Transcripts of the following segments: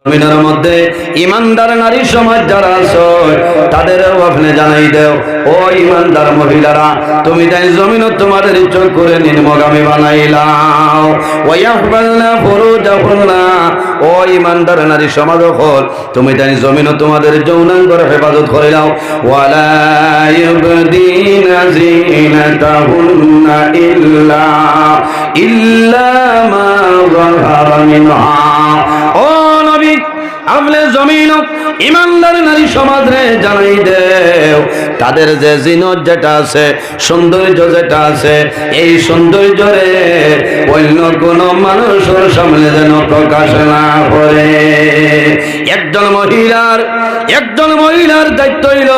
জমিনের মধ্যে ইমানদার নারী সমাজ যারা আছে তাদেরও আপনি জানাই দেও, ও ইমানদার মহিলারা, তুমি তাই জমিন তোমাদের চোখ করে নিম্নগামী বানাইলাও। ওয়াহবালনা ফুরুজাহুন্না, ও ইমানদার নারী সমাজ হল তুমি তাই জমিন তোমাদের যৌনাঙ্গের হেফাজত করিলাও। ওয়ালা ইউবদিনা যিনাতাহুন্না ইল্লা মা যাহারা মিনহা। ও নবী, আপনি জমিন ইমানদার নারী সমাজে জানাই দেও, তাদের যে জিনত যেটা আছে, সৌন্দর্য যেটা আছে, এই সৌন্দর্যরে অন্য কোন মানুষের সামনে যেন প্রকাশ না করে। একজন মহিলার দায়িত্ব হইল,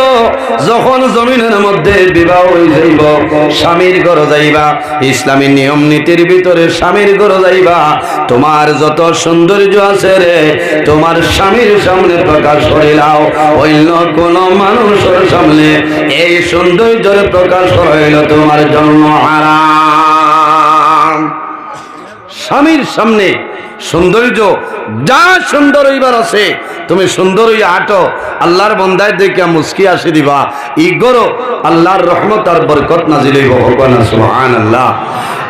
যখন জমিনের মধ্যে বিবাহ হয়ে যাইব, স্বামীর ঘর যাইবা, ইসলামী নিয়ম নীতির ভিতরে স্বামীর ঘর যাইবা, তোমার যত সৌন্দর্য আছে রে, তোমার স্বামীর সামনে প্রকাশ করিলাও, অন্য কোন মানুষের সামনে এই সৌন্দর্যের প্রকাশ হইল তোমার জন্য হারাম। স্বামীর সামনে সৌন্দর্য যা সুন্দর হইবার আছে, তুমি সুন্দর হইয়া আটো, আল্লাহর বন্দায় দেখে মুস্কি আসি দিবা, ইগরো আল্লাহর রহমত আর বরকত নাজিল হইব। সুবহানাল্লাহ।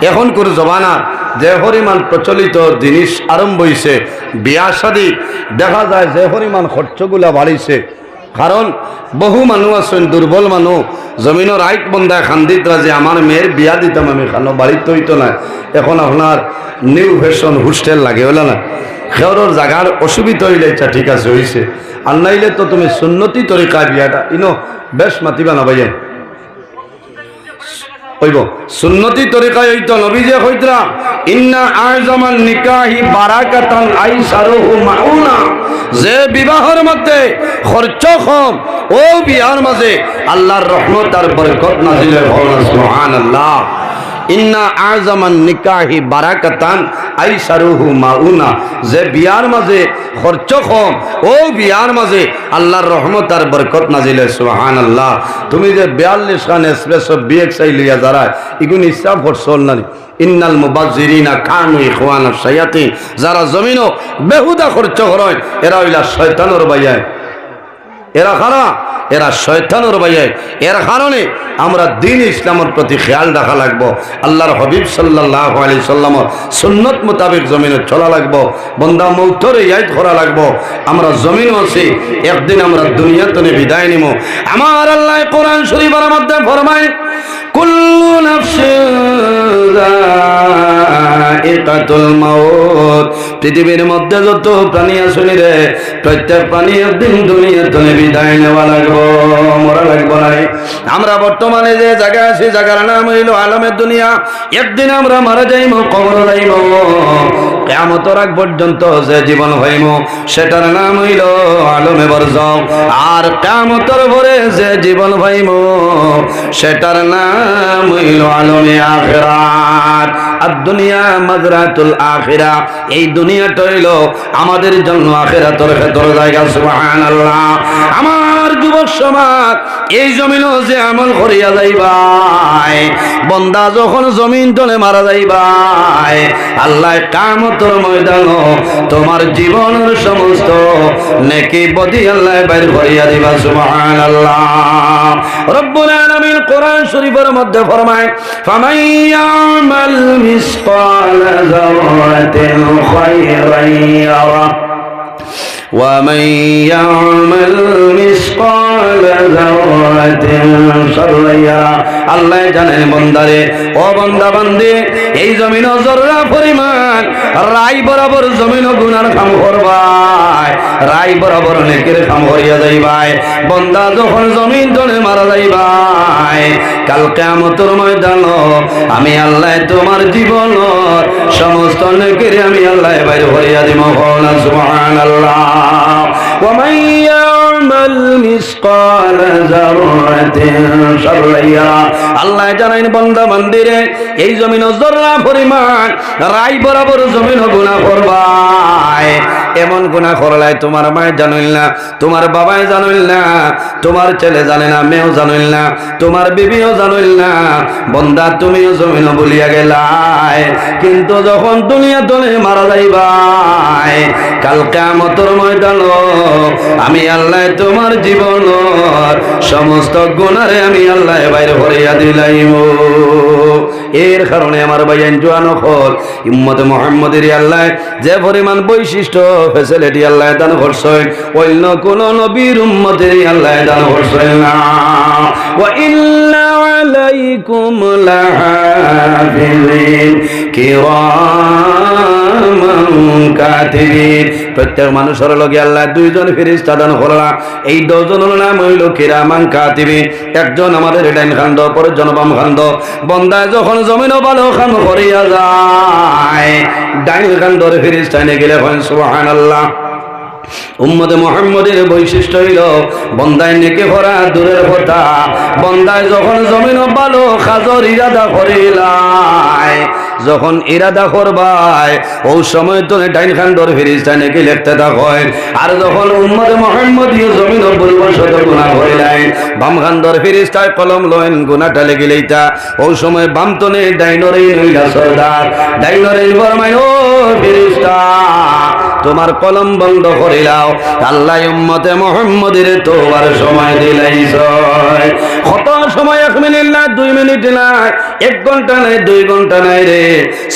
এখন কোন জমানা যে পরিমাণ প্রচলিত জিনিস আরম্ভ হইছে, বিয়া শাদী দেখা যায় যে পরিমাণ খরচগুলা বাড়িছে, কারণ বহু মানুষ আছেন দুর্বল মানুষ, জমিনের আইক বন্ধায় খান্দিত রাজে আমার মেয়ের বিয়া দিতাম আমি, খানো বাড়িতে হইতো না, এখন আপনার নিউ ফ্যাশন হোস্টেল লাগে হইল না, খেওরের জায়গার অসুবিধা হইলে ইচ্ছা ঠিক আছে হইছে, আর নাইলে তো তুমি সুন্নতি তরিকায় বিয়াটা ইনো বেশ মাতিবা না ভাইয়া হইব, সুন্নতি তরিকায় হইতো। নবী যে কইতরা ইন্না আযমান নিকাহি বারাকাতান আইসারুহু মাউনা, যে বিবাহের মধ্যে খরচ কম, ও বিয়ার মাঝে আল্লাহর রহমত আর বরকত নাজিল হয়। সুবহানাল্লাহ। ইন্না আযমান নিকাহি বারাকাতান আইসারুহু মাউনা, যে বিয়ার মাঝে খরচ কম, ও বিয়ার মাঝে আল্লাহর রহমত আর বরকত নাজিল হয়। সুবহানাল্লাহ। তুমি যে 42 খান এক্সপ্রেস বিএক্সআই লিয়া যারা ইগুন ইসরাফ করছল না, ইন্নাল মুবাজ্জিরিনা কানু ইখওয়ানাশ শায়াতিন, যারা জমিনও বেহুদা খরচ করেন এরা হইলা শয়তানের বাইয়ায়, এরা খারা, এরা শয়তানের বাইয়ায়। এর কারণে আমরা দ্বীন ইসলামের প্রতি খেয়াল রাখা লাগবো, আল্লাহর হাবিব সাল্লাল্লাহু আলাইহি সাল্লামের সুন্নত মোতাবেক জমিনে চলা লাগবো, বন্দা মৌতরে ইয়াদ করা লাগবো। আমরা জমিন আছি, একদিন আমরা দুনিয়াতে বিদায় নিব। আমার আল্লাহ কোরআন শরীফের মধ্যে ফরমায়, কুল্লু নাফসিন যায়িকাতুল মাউত, পৃথিবীর মধ্যে যত প্রাণী আছে রে, প্রত্যেক প্রাণী একদিন দুনিয়াতে বিদায় নেওয়া লাগবো, মরা লাগবো না। আমরা বর্তমানে যে জায়গায় আছি, জায়গার নাম হইল আলমের দুনিয়া। একদিন আমরা মারা যাইব, কবর যাইব, কিয়ামতের আগ পর্যন্ত যে জীবন হইব সেটার নাম হইল আলমে বরজখ, আর কিয়ামতের পরে যে জীবন হইব সেটার নাম হইল আলমে আখিরাত। আর দুনিয়া মাজরাতুল আখিরা, এই দুনিয়াটা হইল আমাদের জন্য আখিরাতের ভেতর জায়গা। সুবহানাল্লাহ। আমার যুবক সমাজ, এই জমিনও যে আমল করিয়া যাইবাই, বন্দা যখন জমিন তলে মারা যাইবাই, আল্লাহ কিয়ামতের ময়দানে তোমার জীবনের সমস্ত নেকি বদি আল্লাহ বাইর করিয়া দিবা। সুবহানাল্লাহ। রব্বুল আলামিন কোরআন শরীফের মধ্যে ফরমায়, ফামান ইয়ামাল মিসকালা যারাতিন খায়রান ইয়ারা ومن يعمل مثقال ذرة شرا يرى। আল্লাহ জানেন বন্দারে, ও বান্দা বান্দি, এই জমিন জররা পরিমাণ রাই বরাবর জমিন গুনার কাম করবাই, রাই বরাবর নেকের কাম করিয়া যাইবাই। বন্দা যখন জমিন তলে মারা যাইবাই, কাল কিয়ামতের ময়দানে আমি আল্লাহ তোমার জীবনের সমস্ত নেকের আমি আল্লাহ বাইর করিয়া দিব। সুবহানাল্লাহ। ومن يعمل مثقال ذرة شرا يرى। আল্লাহ জানেন বান্দা বান্দিরে, এই জমিন জররা পরিমাণ রাই বরাবর জমিন গুনাহ করবাই, এমন গুনাহ করলাই তোমার মায় জানিল না, তোমার বাবাই জানিল না, তোমার ছেলে জানে না, মেয়েও জানিল না, তোমার বিবিও জানিল না। বন্দা তুমিও জমিন বলিয়া গেলাই, কিন্তু যখন দুনিয়া তলে মারা যাইবাই কাল কিয়ামতের ময়দান আমি আল্লাহ তোমার জীবনের সমস্ত গুনারে আমি আল্লাহ বাইরে ভরিয়া দিলাইম। এর কারণে আমার ভাইয়ান জোয়ান হল উম্মতে মুহাম্মদের আল্লাহ যে পরিমাণ বৈশিষ্ট্য ফ্যাসিলিটি আল্লাহ দান করছেন অন্য কোন নবীর উম্মতের আল্লাহ দান করছেন না। ওয়া ইন্না আলাইকুম লাহাফিজিন কিরামান কাতিবিন। প্রত্যেক মানুষের লগে আল্লাহ দুইজন ফেরেশতা দান করলা, এই দুজনের নাম হইল কিরামান কাতিবিন। একজন আমাদের ডাইন খান্দ, পরেরজন বাম খান্দ। বন্দা যখন জমিন ভালো খান করিয়া যায় ডাইন খান্দর ফেরেশতা নিয়ে গেলে হয় সুবহানাল্লাহ। উম্মতে মুহাম্মদের বৈশিষ্ট্য হইল বন্দায় নেকে ভরা দূরের কথা, বন্দায় যখন জমিন ভালো কাজর ইরাদা করিলাই, যখন ইরাদা করবাই ও সময় তো ডাইন খান্ডর ফেরেশতা নেকে লিখতে থাকয়। আর যখন উম্মতে মুহাম্মদীয় জমিন ভুলবশত গুনাহ করিলাই বাম খান্ডর ফেরেশতায় কলম লয়েন গুনাহটা লেগে লইতা, ও সময় বাম তনে ডাইনরে নইলা সরদার, ডাইনরে ফরমায় ও ফেরেশতা তোমার কলম বন্ধ করিলাও। আল্লাহ উম্মতে মুহাম্মদের তোবার সময় দিলাইছ, কত সময় 1 মিনিট না 2 মিনিট না 1 ঘন্টা নাই 2 ঘন্টা নাই রে,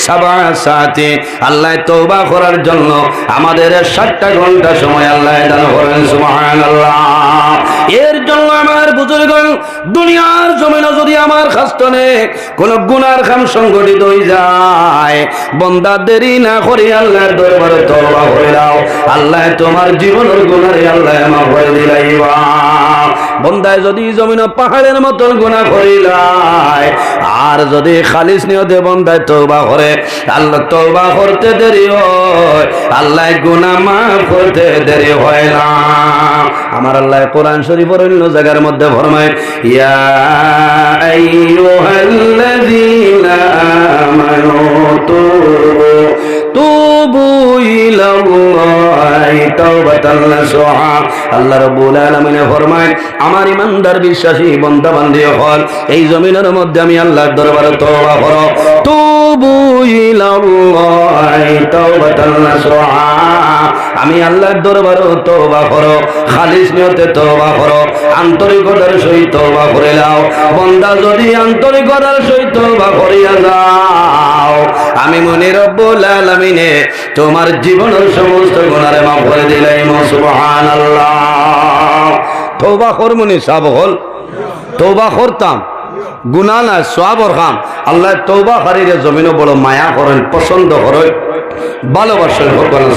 7 সাথে আল্লাহ তওবা করার জন্য আমাদের 60টা ঘন্টা সময় আল্লাহ দান করেন সুবহানাল্লাহ। এর জন্য আমার বুজুর্গগণ দুনিয়ার জমিনে যদি আমার খাস্তনে কোন গুনার কাম সংগঠিত হয়ে যায় বান্দা দেরি না করে আল্লাহর দরবারে তওবা করে দাও, আল্লাহ তোমার জীবনের গুনারে আল্লাহ মাফ করে দিলাইবা। বন্দায় যদি জমিন পাহাড়ের মতন গুনাহ করিলাই আর যদি খালিস নিয়তে বন্দায় তওবা করে আল্লাহ তওবা করতে দেরি হয়, আল্লাহ গুনাহ মাফ করতে দেরি হয় না। আমার আল্লাহ কোরআন শরীফের অন্য জায়গার মধ্যে ফরমায় ইয়া আইয়ুহাল্লাযীনা আমানু তুবু ইলাল্লাহি তাওবাতান নাসুহা। আল্লাহ রাব্বুল আলামিন ফরমায় আমার ইমানদার বিশ্বাসী বান্দা বান্দী হল এই জমিনের মধ্যে আমি আল্লাহর দরবারে তওবা করো, তুবু ইলাল্লাহি তাওবাতান নাসুহা। আমি আল্লাহর দরবারে তওবা করো, খালিস নিয়তে তওবা করো, আন্তরিকতার সহিত তওবা করে নাও। বান্দা যদি আন্তরিকতার সহিত তওবা করিয়া যাও আমি মনে রব্বুল আলামিনে তোমার জীবনের সমস্ত গুনাহ মাফ করে দিলাম সুবহানাল্লাহ। তওবা করমনি সব হল, তওবা করতাম গুনাহ না সওয়াবের কাম। আল্লাহ তওবাকারীর জমিনে বড় মায়া করেন, পছন্দ করেন, ভালোবাসেন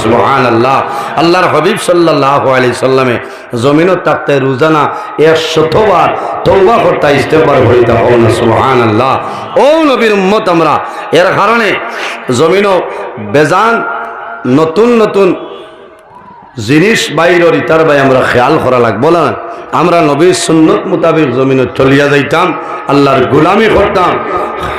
সুবহানাল্লাহ। আল্লাহর হাবিব সাল্লাল্লাহু আলাইহি সাল্লামে জমিনত থাকতে রোজানা 100 বার তওবা করতে ইস্তেগফার করিতে হন সুবহানাল্লাহ। ও নবীর উম্মত আমরা এর কারণে জমিনও বেজান নতুন নতুন জিনিস বাইরের ইতার ভাই আমরা খেয়াল করা লাগবো না। আমরা নবীর সুন্নত মোতাবেক জমিনে চলিয়া যাইতাম, আল্লাহর গোলামি করতাম,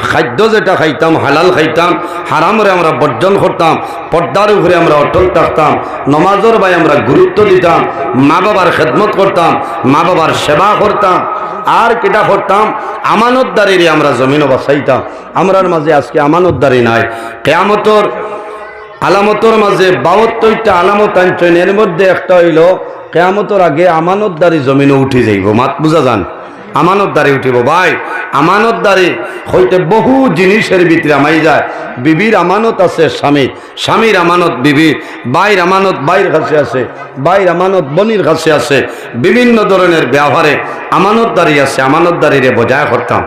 খাদ্য যেটা খাইতাম হালাল খাইতাম, হারামরে আমরা বর্জন করতাম, পর্দার উপরে আমরা অটল থাকতাম, নমাজের ভাই আমরা গুরুত্ব দিতাম, মা বাবার খেদমত করতাম, মা বাবার সেবা করতাম, আর কেটা করতাম আমানতদারিরে আমরা জমিনও বাঁচাইতাম। আমরার মাঝে আজকে আমানতদারি নাই। কিয়ামতের আলামতের মাঝে 72টা আলামত আনছেন, এর মধ্যে একটা হইল কিয়ামতের আগে আমানতদারি জমিনে উঠে যাইব। মাত বুঝা যান, আমানতদারি উঠিব ভাই। আমানতদারি হইতে বহু জিনিসের ভিতরে আমাই যায়। বিবির আমানত আছে স্বামীর, স্বামীর আমানত বিবির, বাইর আমানত বাইর কাছে আছে, বাইর আমানত বনির কাছে আছে। বিভিন্ন ধরনের ব্যবহারে আমানতদারি আছে। আমানতদারিরে বজায় করতাম।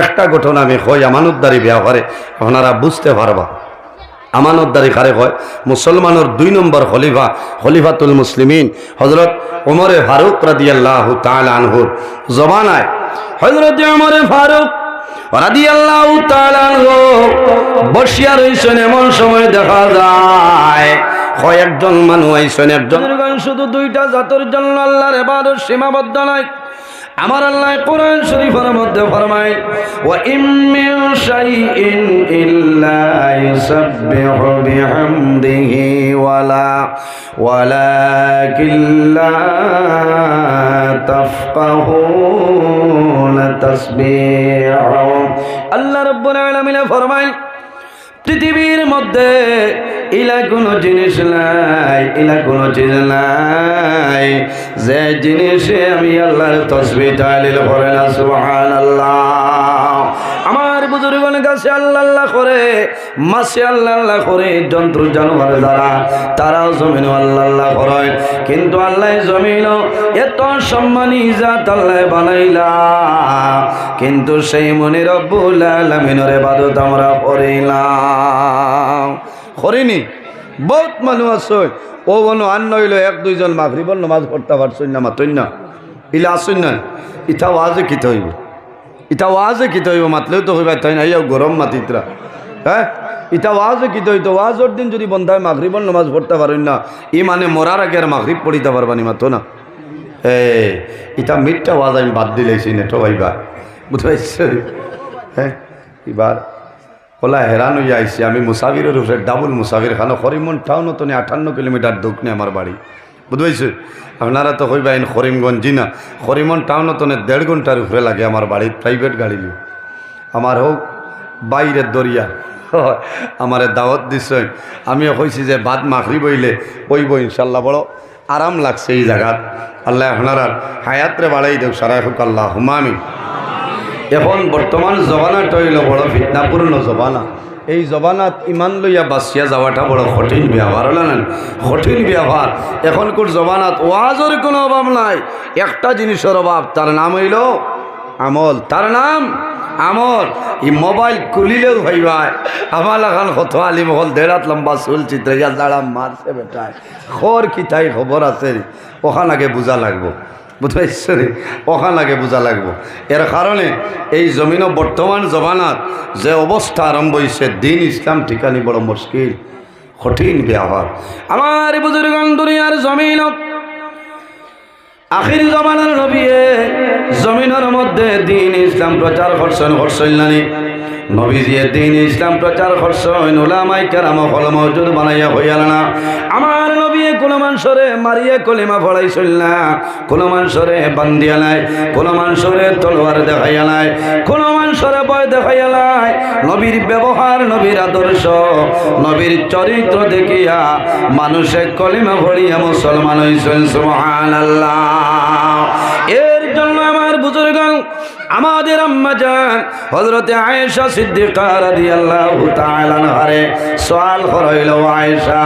একটা ঘটনা আমি কই আমানতদারি ব্যবহারে, আপনারা বুঝতে পারবা। আমানতদারি কারে কয়? মুসলমানের 2 নম্বর খলিফা, খলিফাতুল মুসলিমিন হযরত ওমরে ফারুক রাদিয়াল্লাহু তাআলা আনহুর জমানায় হযরত ওমরে ফারুক রাদিয়াল্লাহু তাআলা আনহু বসিয়া রইছেন। এমন সময় দেখা যায় কয়েকজন মানুষ আইছেন। একজন শুধু 2টা জাতের জন্য আল্লাহর ইবাদত সীমাবদ্ধ নয়, আমার আল্লাহ কোরআন শরীফের মধ্যে ফরমায় ওয়া ইম মিন শাইইন ইল্লা ইউসাব্বিহু বিহামদিহি ওয়ালাকিন লা তাফকাহুনা তাসবিহুহুম। আল্লাহ রাব্বুল আলামিন ফরমায় পৃথিবীর মধ্যে ইলা কোনো জিনিস নাই, ইলা কোনো জিনিস নাই যে জিনিসে আমি আল্লাহর তাসবিহ তাহলিল করে না। সুবহানাল্লাহ। আমার বুজুর্গের কাছে আল্লাহ আল্লাহ করে, মাসে আল্লাহ আল্লাহ করে, জন্তু জানোয়ার যারা তারাও জমিনও আল্লাহ আল্লাহ করে, কিন্তু আল্লাহ জমিনও এত সম্মানী জাত আল্লাহ বানাইলা, কিন্তু সেই মনে রব্বুল আলামিনের ইবাদত আমরা করিলাম, করিনি। বহুত মানুষ আছে ও বনো আন নইল এক দুইজন মাগরিবর নামাজ পড়তে পারছই না, মাতই না, ইলা আসুন না, ইটা ওয়াজে কি হইব, ইটা ওয়াজে কি হইব, মাতলেও তো হইবা তাই না, ইয়া গরম মাতিতরা, হ্যাঁ ইটা ওয়াজে কি হইতো, ওয়াজের দিন যদি বন্ধায় মাগরিবর নামাজ পড়তে পারেন না, ই মানে মরার আগে আর মাগরিব পড়িতে পারবানি, মাতো না। ইটা মিথ্যা ওয়াজ আমি বাদ দিলেছি নেটো ভাইবা, বুঝতে পারছি। হ্যাঁ এবার ওলা হেরান হইয়া আইসি, আমি মুসাফিরের উপরে ডাবল মুসাফির খানো, করিমগঞ্জ টাউন তো 58 কিলোমিটার দক্ষিণে আমার বাড়ি, বুঝতে পারছি। আপনারা তো কইবেন করিমগঞ্জ জি না, করিমগঞ্জ টাউন তো 1.5 ঘন্টার উপরে লাগে আমার বাড়ি, প্রাইভেট গাড়ি নিয়ে। আমার হোক বাইরের দরিয়া আমার দাওয়াত দিচ্ছে, আমিও কইছি যে বাদ মাখরি বইলে বইব ইনশাল্লাহ, বড় আরাম লাগছে এই জায়গাত। আল্লাহ আপনার হায়াতরে বাড়াই দেখ সারা হোক আল্লাহ হুমামি। এখন বর্তমান জবানাটা হইল বড় ফিতনাপূর্ণ জবানা, এই জবানাত ইমান লইয়া বাঁচিয়া যাওয়াটা বড় কঠিন ব্যবহার, হল না কঠিন ব্যবহার। এখনকার জবানাত ওয়াজের কোনো অভাব নাই, একটা জিনিসের অভাব, তার নাম হইল আমল, তার নাম আমল। এই মোবাইল খুলিলেও ভাইবাই আমার এখন কত আলিম হল, দেড়াত লম্বা চুল চিত্রাইয়া দাঁড়া মারছে বেটায়, খর কি তাই খবর আছে, ওখান আগে বোঝা লাগবো, বুঝতে পারছি, ওখান আগে বোঝা লাগবো। এর কারণে এই জমিনও বর্তমান জমানাত যে অবস্থা আরম্ভ হয়েছে, দিন ইসলাম ঠিকানি বড় মুশকিল, কঠিন ব্যবহার। আমার বুজুর্গান দুনিয়ার জমিন আখির জমানার নবীয়ে জমিনের মধ্যে দিন ইসলাম প্রচার করছেন, করছেন নবীজিয়ে দিন ইসলাম প্রচার করছেন, উলামাই কেরাম হল মওজুদ বানাইয়া হইয়াল না। আমার নবী কোনো মানুষরে মারিয়া কলিমা পড়াইছিল না, কোনো মানুষরে বান্ধিয়া নাই, কোনো মানুষরে তলোয়ার দেখাইয়া নাই, কোনো মানুষরে ভয় দেখাইয়া নাই। নবীর ব্যবহার, নবীর আদর্শ, নবীর চরিত্র দেখিয়া মানুষে কলিমা পড়িয়া মুসলমান হইছেন। সুবহানাল্লাহ। এর জন্য আমার বুজুর্গণ, আমাদের আম্মা জান হযরতে আয়েশা সিদ্দিকা রাদিয়াল্লাহু তাআলা আনহারে সওয়াল করাইল, আয়েশা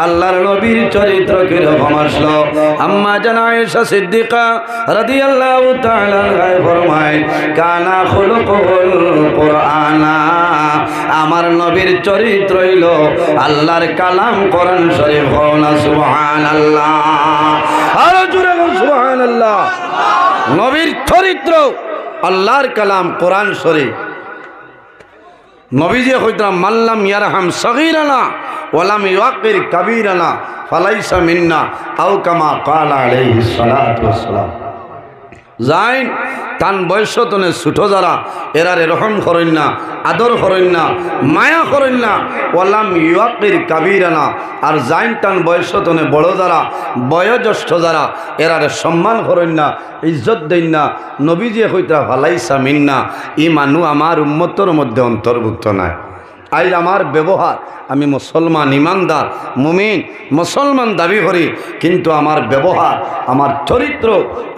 আল্লাহর নবীর চরিত্র কিরকম আসলো? আম্মা জান আয়েশা সিদ্দিকা রাদিয়াল্লাহু তাআলা আনহা ফরমায়, কানা খুলুকুল কুরআনা, আমার নবীর চরিত্র হইল আল্লাহর কালাম, কোরআন শরীফ। হওনা সুবহানাল্লাহ, আর জোরে বল সুবহানাল্লাহ। নবীর চরিত্র আল্লাহর কালাম, কোরআন শরীফ। নবীজি কইতাম, মাল্লাম ইয়ারহাম সগীরানা ওয়ালাম ইউকির কাবীরানা ফালাইসা মিন্না, আও কামা ক্বালা আলাইহিস সালাতু ওয়াসসালাম। যাইন তান বয়সতনে ছোট যারা, এরারে রহম করেন না, আদর করেন না, মায়া করেন না। ওয়ালাম ইউকির কাবীরানা, আর যাইন তান বয়সতনে বড় যারা, বয়োজ্যেষ্ঠ যারা, এরারে সম্মান করেন না, ইজ্জত দেন না। নবীজি কইতা ফালাইসা মিন্না, ই মানু আমার উম্মতর মধ্যে অন্তর্ভুক্ত নাই। আজ আমার ব্যবহার, আমি মুসলমান, ইমানদার, মুমিন, মুসলমান দাবি করি, কিন্তু আমার ব্যবহার, আমার চরিত্র,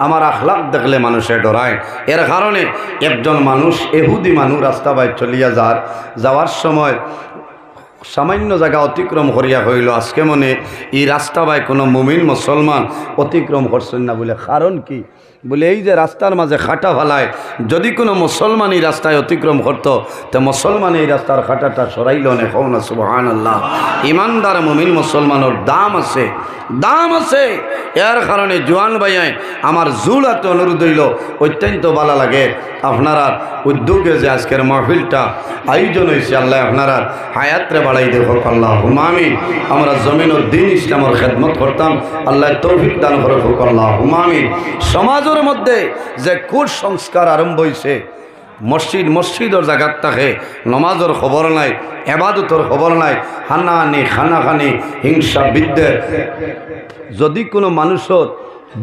আমার আখলাক দেখলে মানুষে ডরায়। এর কারণে একজন মানুষ, এহুদি মানুষ রাস্তা বাইর চলিয়া যাওয়ার সময় সামান্য জায়গা অতিক্রম করিয়া হইল, আজকে মনে এই রাস্তা বাই কোনো মুমিন মুসলমান অতিক্রম করছেন না বলে। কারণ কি বলে, এই যে রাস্তার মাঝে খাটা ফালায়, যদি কোনো মুসলমান এই রাস্তায় অতিক্রম করত, তো মুসলমান এই রাস্তার খাটাটা সরাইল নে। হওনা সুবহানাল্লাহ। ইমানদার মুমিন মুসলমানের দাম আছে, দাম আছে। এর কারণে জোয়ান ভাইয়ায় আমার জুলাতে অনুরোধ হইল, অত্যন্ত ভালো লাগে আপনারা উদ্যোগে যে আজকের মাহফিলটা আয়োজন হয়েছে, আল্লাহ আপনারা হায়াতরে বাড়াই দেখ আল্লাহ হুমামি। আমরা জমিন ও দিন ইসলামের খেদমত করতাম, আল্লাহ তৌফিক দান করে হোক আল্লাহ হুমামি। সমাজ সমাজের মধ্যে যে কুসংস্কার আরম্ভ হয়েছে, মসজিদর জায়গার থাকে নমাজের খবর নাই, এবাদতর খবর নাই, হানাহানি খানাখানি হিংসা বিদ্বেষ। যদি কোনো মানুষের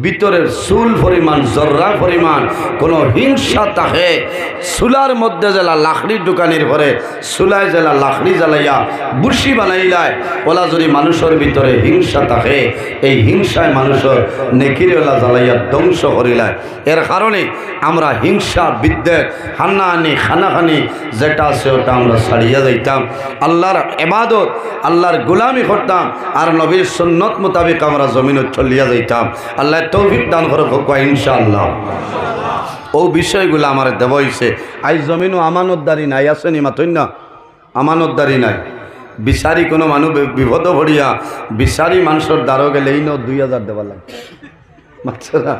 ভিতরের চুল পরিমাণ জর্রা পরিমাণ কোনো হিংসা থাকে, চুলার মধ্যে জেলা লাকড়ি দোকানের ঘরে চুলায় জেলা লাকড়ি জ্বালাইয়া বুসি বানাইলায়, ওলা যদি মানুষের ভিতরে হিংসা থাকে, এই হিংসায় মানুষের নেকিরেলা জ্বালাইয়া ধ্বংস করিলায়। এর কারণে আমরা হিংসা বিদ্বেষ হান্নাহানি খানাখানি যেটা আছে ওটা আমরা ছাড়িয়া যাইতাম, আল্লাহর ইবাদত আল্লাহর গোলামি করতাম, আর নবীর সুন্নত মোতাবেক আমরা জমিনে চলিয়া যাইতাম। আল্লাহ তৌফিক দান করুক ইনশাআল্লাহ। ও বিষয়গুলো আমার দেব হইছে। আজ জমিনও আমানতদারি নাই, আসেনি মাতই না, আমানতদারি নাই। বিচারি কোনো মানুষ বিপদ ভরিয়া বিচারি মানুষের দ্বারও গেলে এই 2000 দেওয়া লাগে, মাত্র না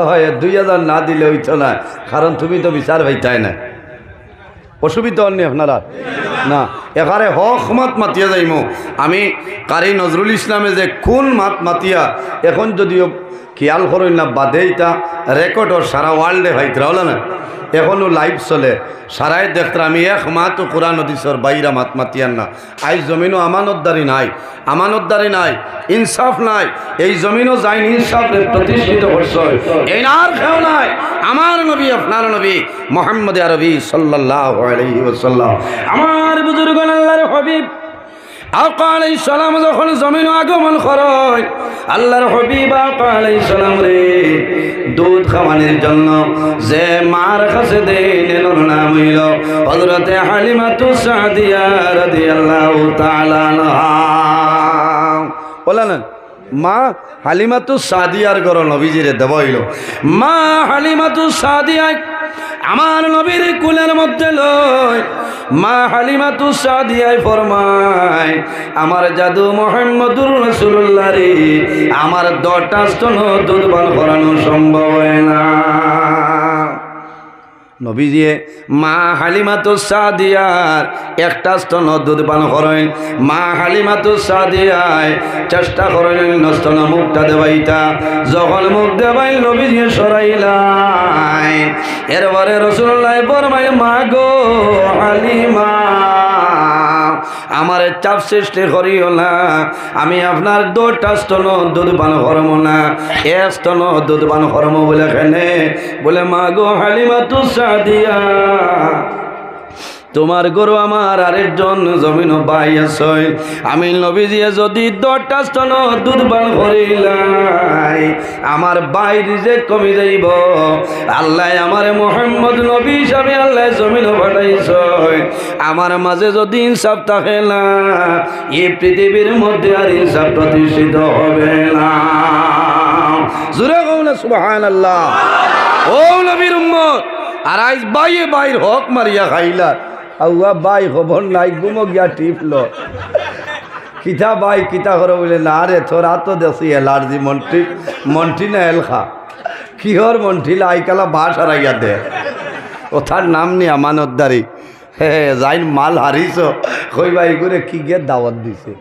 হয় 2000 না দিলে হইতো না, কারণ তুমি তো বিচার ভাইতাই না। অসুবিধা হননি আপনারা না, এখানে হক মাত মাতিয়া যাইমো। আমি কারি নজরুল ইসলামে যে কোন মাত মাতিয়া এখন যদিও খেয়াল করেন না, বাদে এটা রেকর্ডর সারা ওয়ার্ল্ডে ভাইতরা হলো না, এখনও লাইভ চলে, সারাই দেখতে আমি এক মাত কোরআন হাদিসের বাইরা মাত মাতিয়ান না। আজ জমিনও আমানতদারি নাই, আমানতদারি নাই, ইনসাফ নাই। এই জমিনও যাই ইনসাফ প্রতিষ্ঠিত করছে, এই আর কেউ নাই। আমার নবী আপনার নবী মুহাম্মদ আরবি সাল্লাল্লাহু আলাইহি ওয়াসাল্লাম, আমার বুজুর্গ আল্লাহর হাবিব আকা আলাইহিস সালাম যখন জমিন আগমন করে, আল্লাহর হাবিব আকা আলাইহিস সালাম রে দুধ খাওয়ানোর জন্য যে মার কাছে দেন, নাম হইল হযরতে হালিমাতু সাদিয়া রাদিয়াল্লাহু তাআলা আনহা। বলেন মা হালিমাতু সাদিয়ার ঘর নবীজিরে দেব হইল। মা হালিমাতু সাদিয়া আমার নবীর কুলের মধ্যে লয়, মা হালিমাতু সাদিয়ায় ফরমায়, আমার জাদু মুহাম্মদুর রাসূলুল্লাহ রে, আমার 10টা স্তন দুধ পান করানো সম্ভব হয় না। নবীজিয়ে মা হালিমাতু সাদিয়ার একটা স্তন দুধ পান করেন। মা হালিমাতু সাদিয়ায় চেষ্টা করেন স্তন মুখটা দেবাইতা, যখন মুখ দেবাই নবীজিয়ে সরাইলাই, এরপরে রাসূলুল্লাহ ফরমায়, মা গো হালিমা, আমার চাপ সৃষ্টি করিও না, আমি আপনার 2টা স্তন দুধ পান করব না, এক স্তন দুধ পান করব বলে কেনে? বলে মা গো হালিমাতু সাদিয়া, তোমার গরু আমার আরেকজন জমিন ভাই আছে, আমি নবীজিয়ে যদি 10টা স্তন দুধ পান করিলাই, আমার বাইর যে কমে যাইব। আল্লাহ আমার মুহাম্মদ নবী হিসাবে আল্লাহ জমিন পাঠাইছে, আমার মাঝে যদি ইনসাফ থাকে না, এই পৃথিবীর মধ্যে আর ইনসাফ প্রতিষ্ঠিত হবে না। জোরে কও সুবহানাল্লাহ। ও নবীর উম্মত, আর আজ বাইয়ে বাইর হক মারিয়া খাইলা, আউয়া বাই খবর নাই, গুমো গিয়া টিপল কিতা বাই কিতা করো বলে, না রে তোরা তো দেশি এলার্জি মন্টি না এলখা কিহর মন্টি আইকালা বাস হারাইয়া দে, ওথার নাম নি আমানতদারি। হে যাই মাল হারিছ কই বাই করে কি গিয়ে দাওয়াত দিছে।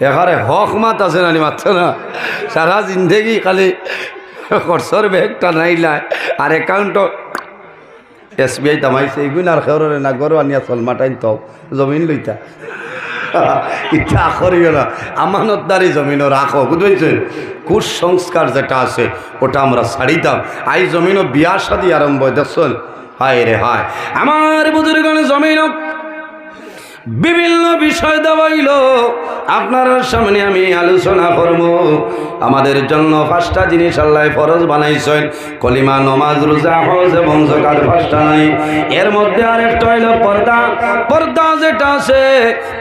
এখানে হক মাত আছে নানি মাত্র না, সারা জিন্দেগি খালি খরচর ব্যাগটা নাইলা আর অ্যাকাউন্ট SBI তামাইছে, এগুলো আর খেয়ে না গরু আনিয়া চল মাটাইন তো জমিন লইতা ইচ্ছা করিও না, আমানতদারি জমিনও রাখো, বুঝেছে? কুসংস্কার যেটা আছে ওটা আমরা ছাড়িতাম। আই জমিনও বিয়া শাদী আরম্ভ দেখছেন, হায় রে হায়। আমার বুজুর্গণে জমিন বিভিন্ন বিষয় দেওয়াইল, আপনার সামনে আমি আলোচনা করব। আমাদের জন্য 5টা জিনিস আল্লাহ ফরজ বানাইছেন, কলিমা, নমাজ, রোজা, হজ এবং যাকাত 5টা নাই। এর মধ্যে আরেকটা হইল পর্দা। পর্দা যেটা আছে,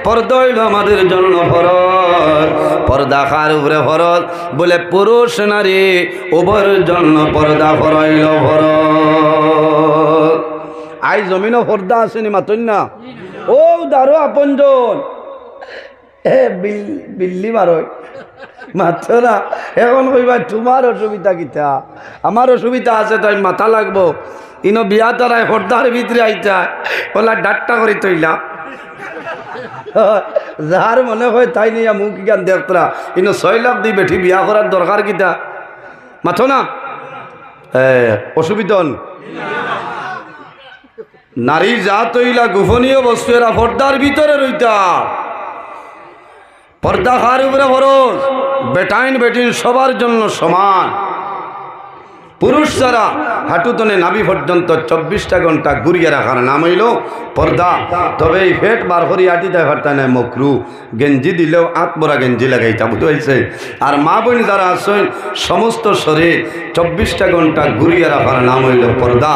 পর্দা হইল আমাদের জন্য ফরজ। পর্দা কার উপরে ফরজ? বলে পুরুষ নারী উভয়ের জন্য পর্দা হইল ফরজ। আই জমিনও পর্দা আসেনি মাতন না, ও দারো আপনজন বিল্লি মারই মাত্র না। এখন কইবা তোমার অসুবিধা কিতা? আমার অসুবিধা আছে, তাই মাথা লাগবো। ইনো বিয়া তারাই হরদার ভিতরে আইতা ওলা ডাট্টা করে তৈলা, যার মনে হয় তাই নিয়ে মুখ জ্ঞান দেখতরা। ইনো 6 লাখ দিয়ে বেঠি বিয়া করার দরকার কিতা? মাথো না অসুবিধা নারী জাত হইলা গোপনীয় বস্তু, এরা পর্দার ভিতরে রইতা। পর্দা কার উপরে ফরজ? বেটাইন বেটিন সবার জন্য সমান। পুরুষ ছাড়া হাঁটুতনে নাভি পর্যন্ত 24টা ঘন্টা ঘুরিয়ে রাখার নাম হইল পর্দা। তবে এই ফেট বার করি আটি দেয় ফারতা নাই মকরু। গেঞ্জি দিলেও আত্মরা গেঞ্জি লাগাইতা, বুঝতে হয়েছে? আর মা বোন যারা আছেন সমস্ত শরীর 24টা ঘন্টা ঘুরিয়ে রাখার নাম হইল পর্দা।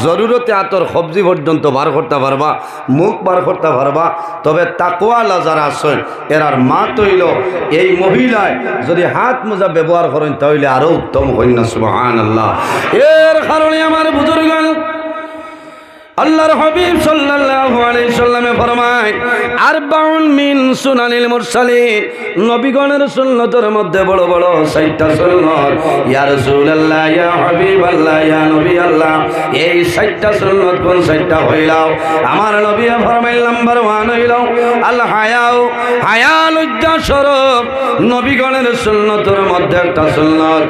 জরুরতে আতর সবজি পর্যন্ত বার করতে পারবা, মুখ বার করতে পারবা। তবে তাকওয়ালা যারা আছেন এরার মা তৈল এই মহিলায় যদি হাত মোজা ব্যবহার করেন তাহলে আরো উত্তম হইন না। সুবহানাল্লাহ। এর কারণে আমার বুজুর্গ আল্লাহর হাবিব সাল্লাল্লাহু আলাইহি সাল্লামে ফরমায়, আরবাউন মিন সুনানিল মুরসালিন, নবীগণের সুন্নতের মধ্যে বড় বড় 60টা সুন্নত। ইয়া রাসূলুল্লাহ, ইয়া হাবিবাল্লাহ, ইয়া নবী আল্লাহ, এই 60টা সুন্নত কোন 60টা হইলাও? আমার নবী ফরমাইল, নাম্বার 1 হইল আল হায়াউ, হায়া লজ্জা শরম। নবীগণের সুন্নতের মধ্যে একটা সুন্নত।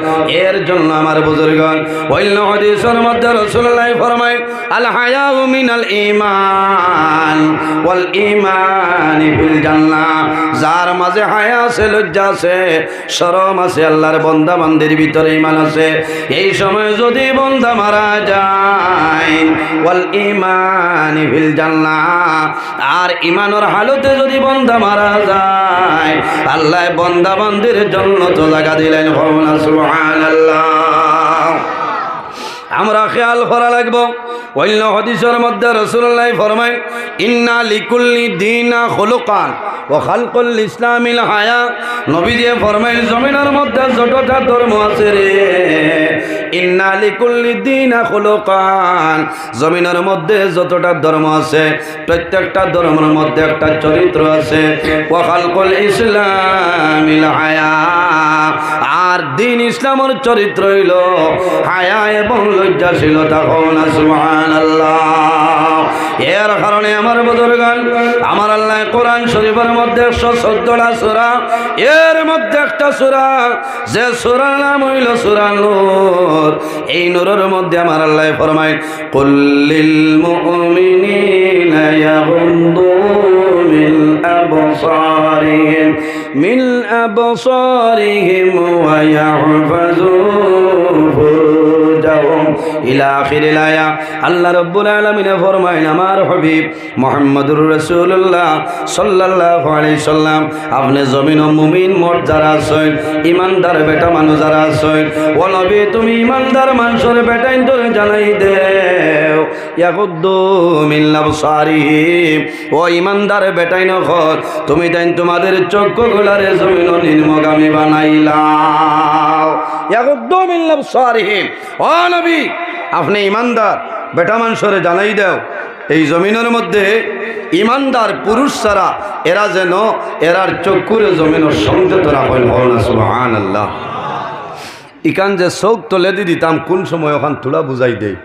এর জন্য আমার বুজুর্গণ অন্য হাদিসের মধ্যে রাসূলুল্লাহ ফরমায়, আল হায়াউ মিনাল ঈমান ওয়াল ঈমান ফিল জান্নাহ। যার মাঝে হায়া আছে, লজ্জা আছে, শরম আছে, আল্লাহর বান্দা বান্দির ভিতরে ঈমান আছে, এই সময় যদি বান্দা মারা যায়, ওয়াল ঈমান ফিল জান্নাহ, আর ঈমানের হালতে যদি বান্দা মারা যায়, আল্লাহ বান্দা বান্দির জান্নাত জায়গা দিলেন। সুবহানাল্লাহ। আমরা খেয়াল করা লাগবো। অন্য হাদিসের মধ্যে রাসূলুল্লাহ ফরমায়, ইন্না লিকুল্লি দীনা খুলুকান ওয়া খালকুল ইসলামিল হায়া। নবী দিয়ে ফরমায়, জমিনের মধ্যে যতটা ধর্ম আছে রে, ইন্না লিকুল্লি দীনা খুলুকান, জমিনের মধ্যে যতটা ধর্ম আছে প্রত্যেকটা ধর্মের মধ্যে একটা চরিত্র আছে। ওয়া খালকুল ইসলামিল হায়া, আর দ্বীন ইসলামের চরিত্র হইল হায়া এবং লজ্জাশীলতা। সুবহানাল্লাহ। এর কারণে আমার বুজুর্গান, আমার আল্লাহ কোরআন শরীফের মধ্যে 114টা সূরা, এর মধ্যে একটা সূরা যে সূরার নাম হইল সূরা নূর। এই নূরের মধ্যে আমার আল্লাহ ফরমায়, কুল্লিল মুমিনিনা ইয়াগুদ্দু মিন আবসারিহিম ওয়া ইয়াহফাযু ফুরুজাহুম ইলা আখিরিল আয়া। আল্লাহ রাব্বুল আলামিন ফরমায়, আমার হাবিব মুহাম্মদুর রাসূলুল্লাহ সাল্লাল্লাহু আলাইহি সাল্লাম, আপনি জমিন ও মুমিন মোট যারা আছেন, ইমানদার বেটা মানুষ যারা আছেন, ও নবী তুমি ইমানদার মানুষের বেটাই ধরে জানাই দেও, ইয়াগুদ্দু মিন আবসারিহিম, ও ইমানদার বেটাই নখর তুমি তাই তোমাদের চক্ষুগুলারে জমিন ও নিম্নগামী বানাইলাও। ইয়াগুদ্দু মিন আবসারিহিম, ও নবী আপনি ইমানদার বেটা মানুষরে জানাই দেও, এই জমিনের মধ্যে ইমানদার পুরুষ ছাড়া এরা যেন এরার চক্ষুরে জমিনের সংযত রাখেন। সুবহানাল্লাহ। ইকান যে চোখ তলে দি দিতাম কোন সময় ওখান তোলা বুঝাই দেই।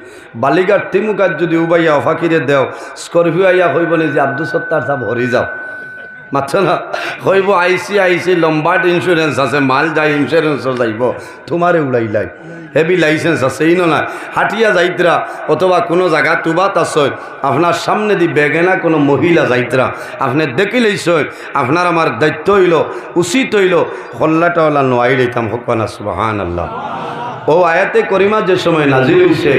বালিঘাট তিমুকাত যদি উবাইয়া ফাঁকিরে দেও, স্করপিও আইয়া হইব নি যে আব্দুল সত্তার সাহেব হরি যাও, মাত্র না হইব আইসি লম্বাট ইন্স্যুরেন্স আছে, মাল যাই ইন্স্যুরেন্সও যাইব, তোমারে উড়াইলাই হেভি লাইসেন্স আছে, এই নয় হাটিয়া যাইতরা অথবা কোনো জায়গা তুবাত আসয়, আপনার সামনে দি বেগেনা কোনো মহিলা যাইতরা আপনি দেখিলেইছয়, আপনার আমার দায়িত্ব হইল, উচিত হইল হল্লাটাওয়ালা নোয়াই লইতাম হকানা। সুবহানাল্লাহ। ও আয়াতে করিমা যে সময় নাজিল হইছে,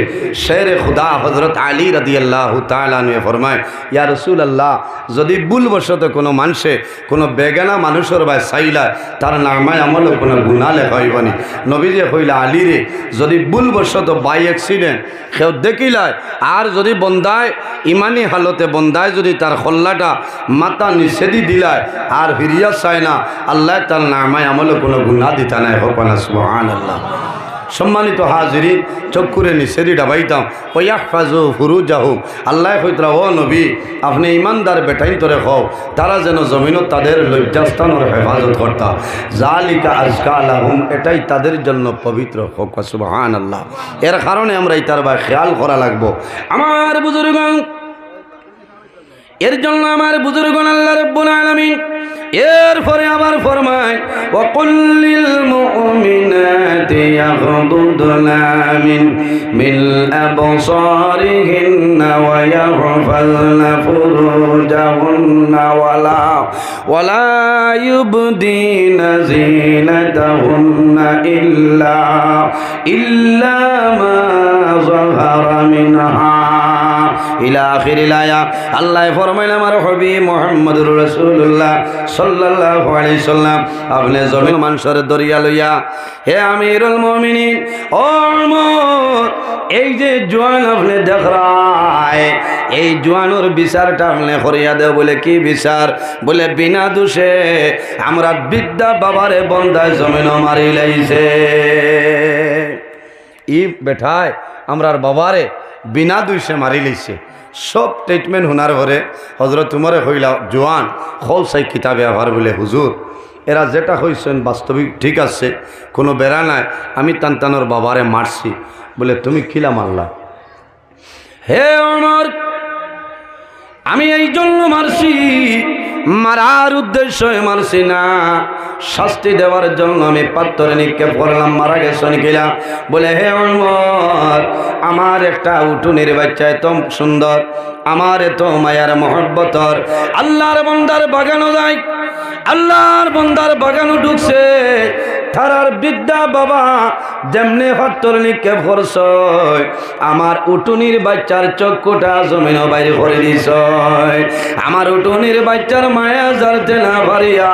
শেরে খুদা হযরত আলী রাদিয়াল্লাহু তাআলা আনহু ফরমায়, ইয়া রাসূলুল্লাহ, যদি ভুলবশত কোনো মানুষে কোনো বেগানা মানুষের বাই চাইলায় তার নামায় আমল কোনো গুনাহ লেখা হইবনি। নবীজি কইলা, আলী রে, যদি ভুলবশত বাই অ্যাক্সিডেন্ট কেউ দেখিলায় আর যদি বন্দায় ইমানি হালতে বন্দায় যদি তার খল্লাটা মাথা নিচে দি দিলায় আর ফিরিয়া চায় না, আল্লাহ তার নামায় আমল কোনো গুনাহ দিতা নাই। হোক না সুবহানাল্লাহ। সম্মানিত হাজিরিন, চক্ষুরে নিচেদি ডাবাইতাম, ওয়াহফাজু ফুরুজাহুম, আল্লাহ কইতরা, ও নবী আপনি ইমানদার বেটাইন তরে হও, তারা যেন জমিনত তাদের লজ্জাস্থানের হেফাজত করতা, জালিকা আজকা লাহুম, এটাই তাদের জন্য পবিত্র হোক। সুবহানাল্লাহ। এর কারণে আমরা এটার বা খেয়াল করা লাগবো আমার বুজুর্গণ। এর জন্য আমার বুজুর্গণ আল্লাহ রাব্বুল আলামিন এরপরে আবার ফরমায়, ওয়া কুল্লিল মুমিনাত يغضضن من أبصارهن ويحفظن فروجهن ولا يبدين زينتهن إلا ما ظهر منها ইলা আখিরিল আয়া। আল্লাহ ফরমাইলেন আমার হাবিব মুহাম্মদুর রাসূলুল্লাহ সাল্লাল্লাহু আলাইহি সাল্লাম আপনি জমিন মানুষের দরিয়া লইয়া হে আমিরুল মুমিনিন ও ওমর এই যে জওয়ান আপনি দেখ রায় এই জওয়ানোর বিচারটা আপনি করিয়া দেও। বলে কি বিচার? বলে বিনা দোষে আমরা বিদ্যা বাবারে বন্দায় জমিন মারি লাইছে। ই বেঠায় আমরার বাবারে বিনা দোষে মারি লাইছে। সব ট্রিটমেন্ট শোনার পরে হজরত উমরে কইলা জোয়ান খোল সাই কিতাবে আবার বলে হুজুর এরা যেটা কইছেন বাস্তবিক ঠিক আছে, কোনো বেড়া নাই, আমি তানতানোর বাবারে মারছি। বলে তুমি কিলা মারলা? হে ওমর আমি এই জন্য মারছি, মারার উদ্দেশ্যে মারছি না, শাস্তি দেওয়ার জন্য আমি পাত্তরে নিক্ষেপ করলাম। মারা গেছেন কিলা? বলে হে ওমর আমার একটা উটুনির বাচ্চা এত সুন্দর, আমার এত মায়ার মহব্বতর, আল্লাহর বন্দার বাগানো যায়, আল্লাহর বন্দার বাগানো ঢুকছে, তারার বিদ্যা বাবা যেমনে পাত্তর নিক্ষেপ করছ আমার উটুনির বাচ্চার চক্ষুটা জমিন বাইরে করে দিছ। আমার উটুনির বাচ্চার মায়া জানতে না পারিয়া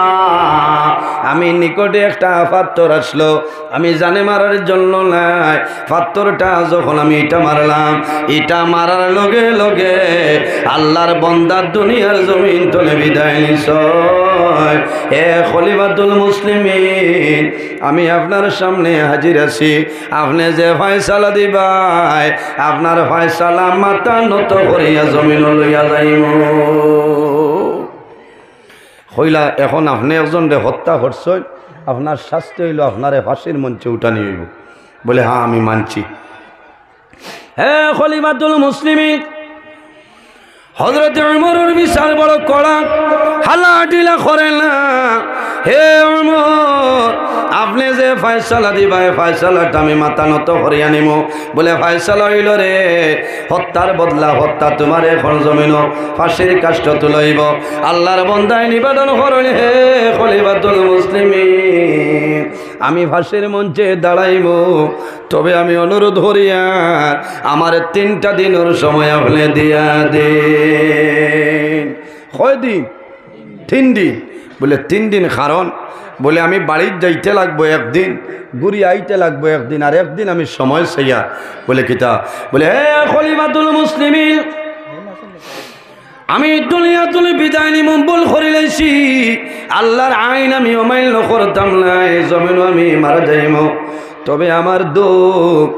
আমি নিকটে একটা পাত্তর আসলো, আমি জানে মারার জন্য নাই, পাত্তরটা যখন আমি ইটা মারলাম, ইটা মারার লগে লগে আল্লাহর বন্দার দুনিয়ার জমিন তলে বিদায় নিছ। হে খলিফাতুল মুসলিমিন আমি আপনার সামনে হাজির আছি, আপনি যে ফয়সালা দিবাই আপনার ফয়সালা মাথা নত করিয়া জমিন লইয়া যাইব। হইলা এখন আপনি একজনরে হত্যা করছেন, আপনার শাস্তি হইল আপনারে ফাঁসির মঞ্চে উঠানি হইব। বলে হ্যাঁ আমি মানছি। হে খলিফাতুল মুসলিমিন হযরত উমরের বিচার বড় কড়া, হালা ডিলা করে না। হে উমর আপনি যে ফয়সালা দিবাই ফয়সালাটা আমি মাথা নত করিয়া নিব। বলে ফয়সালা হইল রে হত্যার বদলা হত্যা, তোমার এখন জমিন ফাঁসির কাষ্ট তুলাইব। আল্লাহর বন্দায় নিবেদন করেন হে খলিফাতুল মুসলিমিন আমি ফাঁসির মঞ্চে দাঁড়াইব, তবে আমি অনুরোধ করিয়া আমার 3টা দিনের সময় আপনি দিয়া দেন। কয় দিন? 3 দিন। বলে 3 দিন কারণ? বলে আমি বাড়ির যাইতে লাগবো 1 দিন, ঘুরি আইতে লাগবো 1 দিন, আর 1 দিন আমি সময় চাইয়া। বলে কিতা? বলে হে খলিফাতুল মুসলিমিন আমি দুনিয়া তুলে বিদায় নিব বল করে লাইছি, আল্লাহর আইন আমি অমান্য করতাম না, জমিন আমি মারা যাইব। তবে আমার দুঃখ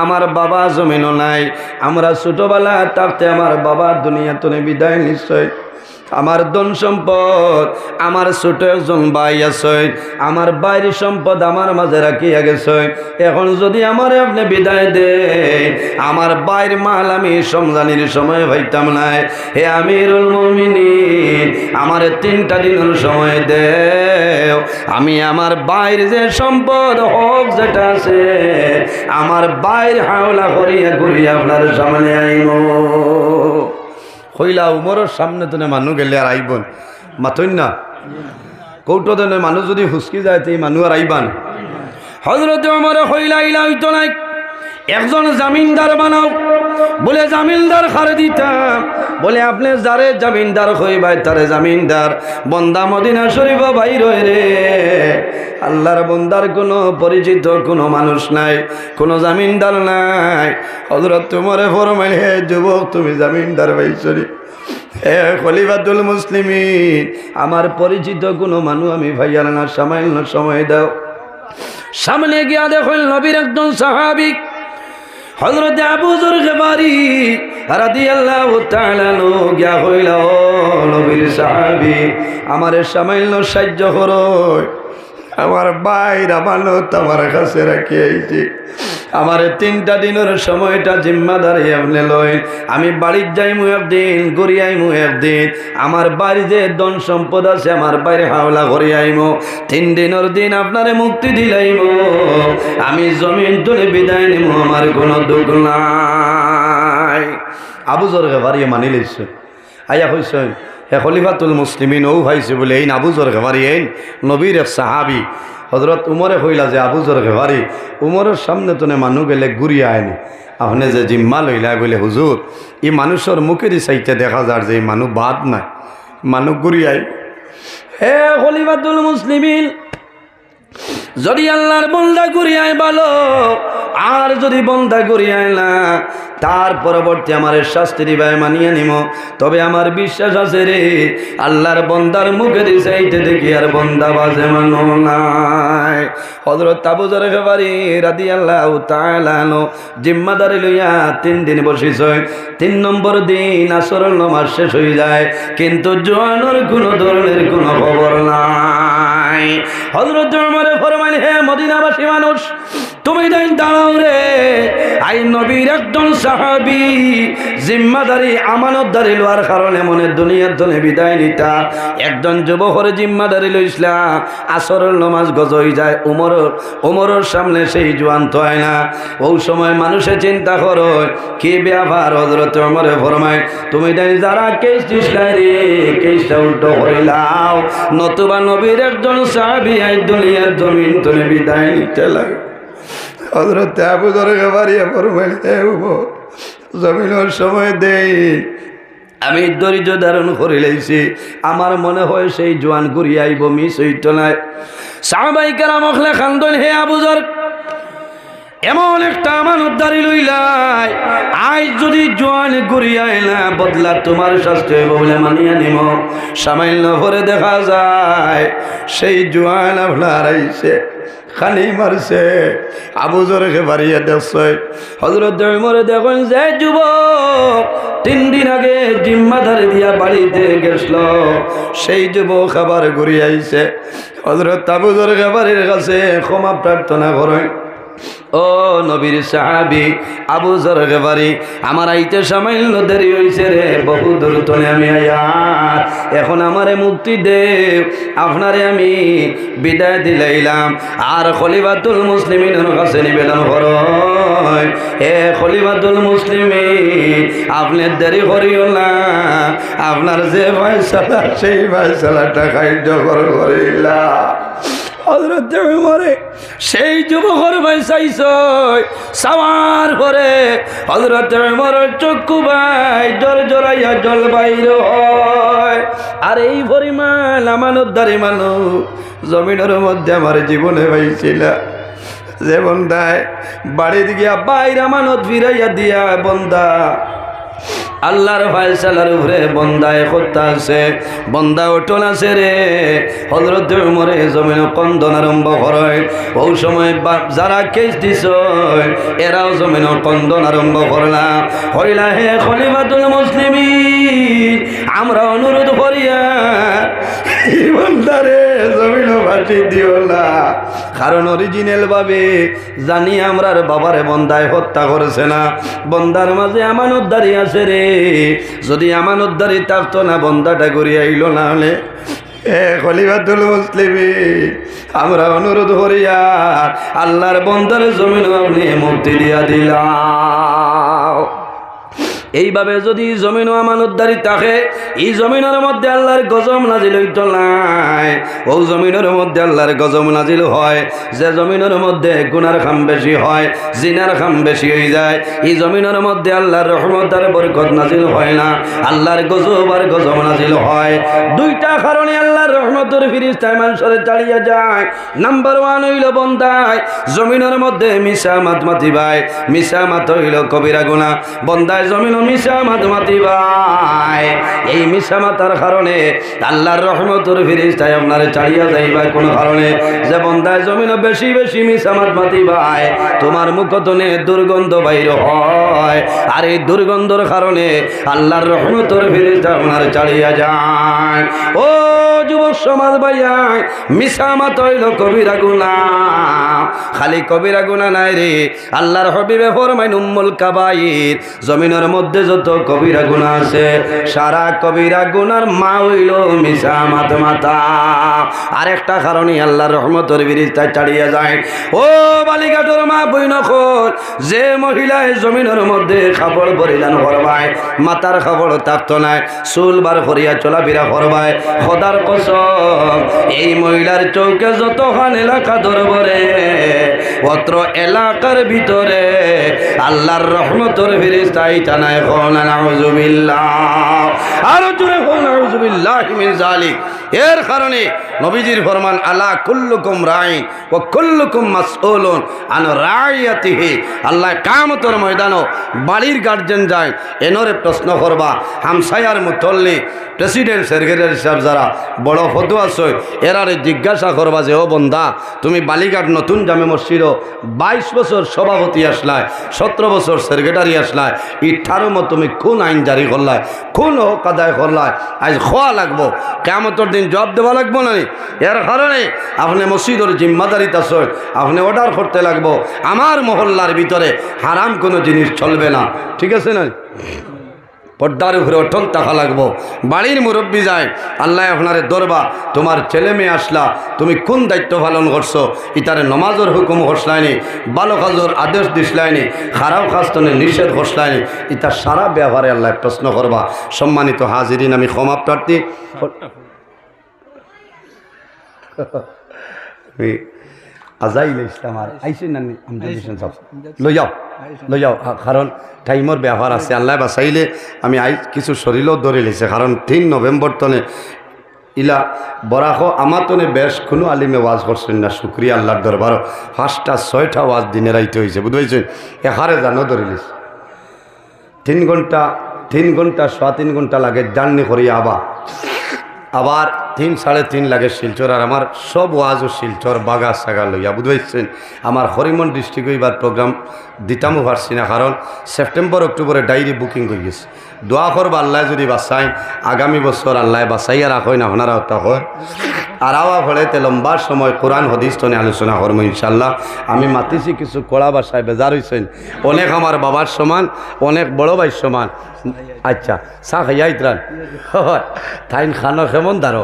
আমার বাবা জমিনও নাই, আমরা ছোটবেলা থাকতে আমার বাবা দুনিয়া তুলে বিদায় নিশ্চয়, আমার ধন সম্পদ আমার ছোট একজন ভাই আছে, আমার বাইরের সম্পদ আমার মাঝে রাখিয়া গেছে। এখন যদি আমার আপনি বিদায় দেন আমার বাইর মাল আমি সমজানির সময় পাইতাম না। হে আমিরুল মুমিনিন আমার 3টা দিনের সময় দেও, আমি আমার বাইর যে সম্পদ হক যেটা আছে আমার বাইর হাওলা করিয়া ঘুরিয়া আপনার সামনে আইব। হইলা উমরের সামনে তো মানুষ গেলে আর আইবন মাথইন না, কৌটো দেনে মানুষ যদি হুসকি যায় তো এই মানুষ আর আইবান। হযরত ওমর হইলা ইলা হইতো নাই, একজন জামিনদার বানাও। বলে জামিনদার খারে দিতাম। বলে আপনি যারে জামিনদার হইবাই তারে জামিনদার। বন্দা মদিনা শরীফ বাইর রে, আল্লাহর বন্দার কোনো পরিচিত কোনো মানুষ নাই, কোনো জামিনদার নাই। হযরত ওমরে ফরমাইলেন হে যুবক তুমি জামিনদার বাইছরি। হে খলিফাতুল মুসলিমিন আমার পরিচিত কোনো মানুষ আমি ভাইয়ার না, সামান্য সময় দাও। সামনে গিয়া দেখেন নবীর একজন সাহাবী হযরত আবু যর গিফারি রাদিয়াল্লাহু তাআলা আনহু গিয়া কইল ও নবীর সাহাবী আমারে সামান্য সাহায্য করো, আমার বাইর আমানত আমার কাছে রাখি আইছি। আমার 3টা দিনের সময়টা জিম্মাদারি আপনি লই। আমি বাড়ির যাইমু একদিন, গড়িয়াইমু একদিন। আমার বাড়িতে ধন সম্পদ আছে, আমার বাইরে হাওলা করিয়াইমু। 3 দিনের দিন আপনারে মুক্তি দিলাইমু। আমি জমিন তুলে বিদায় নিমু, আমার কোনো দুঃখ নাই। আবু যর গফারি মানি লইছে, আয়া হইছে হে খলিফাতুল মুসলিমিন ও ভাইছে বলে এই আবু যর গফারি এই নবীর এক সাহাবি হযরত উমরে কইলা যে আবু যর গফারি উমরের সামনে তো মানুষ গেলে ঘুরিয়ে আয়নি, আপনি যে জিম্মা লইলা বলে হুজুর এই মানুষের মুখের চাইতে দেখা যায় যে এই মানুষ বাদ নাই, মানুষ ঘুরিয়াই। হে খলিফাতুল মুসলিমিন, যদি আল্লাহর বন্দা ঘুরিয়ায় ভালো, আর যদি বন্দা ঘুরিয়ায় না, তার পরবর্তী আমার শাস্তি দিবাই মানিয়ে নিব। তবে আমার বিশ্বাস আছে রে, আল্লাহর বন্দার মুখের চাইতে দেখি আর বন্দা বাজে মানো নাই। হযরত আবু যর গফারি রাদিয়াল্লাহু তাআলা আনহু জিম্মাদারি লইয়া 3 দিন বসিছ। 3 নম্বর দিন আসরের নামাজ শেষ হয়ে যায়, কিন্তু জোয়ানোর কোনো ধরনের কোনো খবর নাই। হযরত উমর ফরমাইলেন, হে মদিনাবাসী মানুষ, তুমি দাঁড়াও রে। আই নবীর একজন সাহাবী জিম্মাদারি আমানতদারি লওয়ার কারণে মনে দুনিয়ার জন্য বিদায় নিতা। একজন যুবকের জিম্মাদারি লইছিলা, আসরের নামাজ গজ হয়ে যায়, উমরের সামনে সেই জোয়ান তো হয় না। ওই সময় মানুষে চিন্তা করো কি ব্যাপার। হযরত উমরে ফরমায়, তুমি যারা কেস দিছিলা রে, কেসটা উল্টো হইলাও, নতুবা নবীর একজন সাহাবী এই দুনিয়ার জমিন তুলে বিদায় নিতে লাগে। হযরত আবু যর গফারি ফরমাইলেন, হে উমর, জমিনের সময় দেই, আমি ধৈর্য ধারণ করে লইছি। আমার মনে হয় সেই জোয়ান ঘুরিয়ে আইব, মিস হইত নাই। সাহাবায়ে কেরাম ওখলে খান্দন, হে আবু যর, এমন একটা আমানতদারি লইলাই, আজ যদি জোয়ান ঘুরিয়ে আইলা, বদলা তোমার শাস্তি হইব বলে মানিয়ে নিব। সামান্য পরে দেখা যায় সেই জোয়ান আপনার আইছে, খালি মারছে। আবু যরকে বাড়িয়ে দেখছে। হযরত উমর দেখুন যে যুবক 3 দিন আগে জিম্মাদারি দিয়া বাড়িতে গেছিল, সেই যুবক আবার ঘুরিয়ে আইছে। হযরত আবু যরকে বাড়ির কাছে ক্ষমা প্রার্থনা করেন, ও নবীর সাহাবী আবু যর গফারি, আমার আইতে সামান্য দেরি হইছে রে, বহু দূর তনে আমি আয়া, এখন আমারে মুক্তি দে, আপনারে আমি বিদায় দিলাইলাম। আর খলিফাতুল মুসলিমিনের কাছে নিবেদন করই, হে খলিফাতুল মুসলিমিন, আপনি দেরি করিও না, আপনার যে ফয়সালা সেই ফয়সালাটা কার্যকর করিলা। হযরত উমরে সেই যুবকের ভাই চাইছ সাওয়ার করে হযরত উমরের চক্ষু ভাই জোর জোরাইয়া জল বাইর হয়। আর এই পরিমাণ আমানতদারি মানুষ জমিনের মধ্যে আমার জীবনে পাইছিল। যে বন্দায় বাড়িতে গিয়া বাইর আমানত ফিরাইয়া দিয়া বন্দা আল্লাহর ফায়সালার উপরে বন্দায় কর্তা আছে, বন্দা অটল আছে রে। হযরত উমরে জমিন কন্দন আরম্ভ করে। ওই সময় যারা কেস দিছ এরাও জমিন কন্দন আরম্ভ করলা, হইলা হে খলিফাতুল মুসলিমিন, আমরা অনুরোধ করিয়া বন্দারে জমিন ফাঁসি দিও না, কারণ অরিজিনাল ভাবে জানি আমরার বাবারে বন্দায় হত্যা করেছে না, বন্দার মাঝে আমানতদারি আছে রে। যদি আমানতদারি থাকতো না, বন্দাটা ঘুরিয়ে আইল না হলে। এ খলিফাতুল মুসলিমিন, আমরা অনুরোধ করিয়া আল্লাহর বন্দার জমিন আপনি মুক্তি দিয়া দিলাম। এইভাবে যদি জমিন আমানতদারি থাকে, এই জমিনের মধ্যে আল্লাহর গজব নাজিল হইতো নাই। ও জমিনের মধ্যে আল্লাহর গজব নাজিল হয় যে জমিনের মধ্যে গুনার খাম বেশি হয়, জিনার খাম বেশি হয়ে যায়। এই জমিনের মধ্যে আল্লাহর রহমত আর বরকত নাজিল হয় না, আল্লাহর গজব আর গজব নাজিল হয়। 2টা কারণে আল্লাহর রহমতের ফিরিস্তা মানুষের চালিয়ে যায়। নাম্বার 1 হইল বন্দায় জমিনের মধ্যে মিশা মাত মাতিবাই, মিশা মাত হইল কবিরা গুনাহ। বন্দায় জমিনের মিশা মাত মাতিবাই এই মিশা মাতার কারণে আল্লাহর রহমতের ফেরেশতা আপনার চালিয়া যাইবা কোন কারণে যে বান্দায় জমিন বেশি বেশি মিশা মাত মাতিবাই তোমার মুখতনে দুর্গন্ধ বাইর হয় আর এই দুর্গন্ধর কারণে আল্লাহর রহমতের ফেরেশতা আপনার চালিয়া যায় ও যুবক সমাজ ভাইয়া মিশা মাত হইল কবিরা গুনাহ খালি কবিরা গুনাহ নাই রে আল্লাহর হাবিবে ফরমায় উম্মুল কাবাইর জমিনের মধ্যে যত কবিরা গুনাহ আছে সারা কবিরা গুনার মা হইল মিশা মাত মাতা আরেকটা কারণে আল্লাহর রহমতের ফেরেশতা চালিয়া যায় ও বালিকাটোর মা বইন খোল যে মহিলায় জমিনের মধ্যে কাপড় পরিধান করবায় মাতার কাপড় থাকতো নাই চুল বার করিয়া চলাফেরা করবায় খোদার কসম এই মহিলার চৌকে যতখান এলাকা ধরবরে অত্র এলাকার ভিতরে আল্লাহর রহমতের ফেরেশতা আইতানায় কোন নাউজুবিল্লাহ আরো জোরে কোন নাউজুবিল্লাহি মিন যালিক এর কারণে নবীজির ফরমান আলা কুল্লুকুম রাইন ওয়া কুল্লুকুম মাসউলুন আন রাইয়াতিহি আল্লাহ কিয়ামতের ময়দানে বাড়ির গার্জেন যায় এনরে প্রশ্ন করবা হামসায়ার মুতল্লি প্রেসিডেন্ট সেক্রেটারি সাহেব যারা বড় ফতোয়া আছে এরারে জিজ্ঞাসা করবা যে ও বন্দা তুমি বালিঘাট নতুন জামে মসজিদ 22 বছর সভাপতি আসলায় 17 বছর সেক্রেটারি আসলায় ইঠারো মত তুমি কোন আইন জারি করলায় কোন হক আদায় করলায় আজ খোয়া লাগবো কিয়ামতের দিন জবাব দেওয়া লাগবো না এর কারণে আপনি মসজিদের জিম্মাদারিতে আছে আপনি অর্ডার করতে লাগবো আমার মহল্লার ভিতরে হারাম কোনো জিনিস চলবে না ঠিক আছে না পর্দার উপরে অটল থাকা লাগবো বাড়ির মুরব্বী যায় আল্লাহ আপনারে দরবা তোমার ছেলে মেয়ে আসলা তুমি কোন দায়িত্ব পালন করছো ইতারে নমাজের হুকুম হসলায়নি ভালো কাজের আদেশ দিসলায়নি খারাপ কাজতনে নিষেধ হসলায়নি ইতার সারা ব্যবহারে আল্লাহ প্রশ্ন করবা সম্মানিত হাজিরিন আমি ক্ষমা প্রার্থী আজাইল ইসলাম আর আইসেন না লই যাও কারণ টাইমর ব্যবহার আছে আল্লাহ বাসাইলে আমি কিছু শরীরও ধরে লিছে কারণ 3 নভেম্বর তনে ইলা বরাহ আমার তনে বেশ কোনো আলিমে ওয়াজ করছেন না শুক্রিয়া আল্লাহর দরবার 5টা 6টা ওয়াজ দিনে রাইতে হয়েছে বুঝতে এখারে জানো ধরে লিছে 3 ঘন্টা 3.5 ঘন্টা লাগে জার্নি করি আবার 3-3.5 লাগে শিলচর আর আমার সব ওয়াজও শিলচর বাগা সাগা লইয়া বুঝতে আমার হরিমন ডিস্ট্রিক্ট এবার প্রোগ্রাম দিতামও পারছি না কারণ সেপ্টেম্বর অক্টোবরে ডায়েরি বুকিং হয়ে গেছে দোয়া করবা আল্লাহ যদি বাঁচাই আগামী বছর আল্লাহ বাঁচাইয়া রাখেন আপনারা ওটা হয় আর আওয়া ফলেতে লম্বা সময় কোরআন হদিস তনে আলোচনা করবো ইনশাল্লাহ আমি মাতিছি কিছু কড়া বাসায় বেজার হয়েছেন অনেক আমার বাবার সমান অনেক বড় ভাই সমান আচ্ছা চা খাইয়া ইতরান হয় তাইন খানো কেমন দাঁড়ো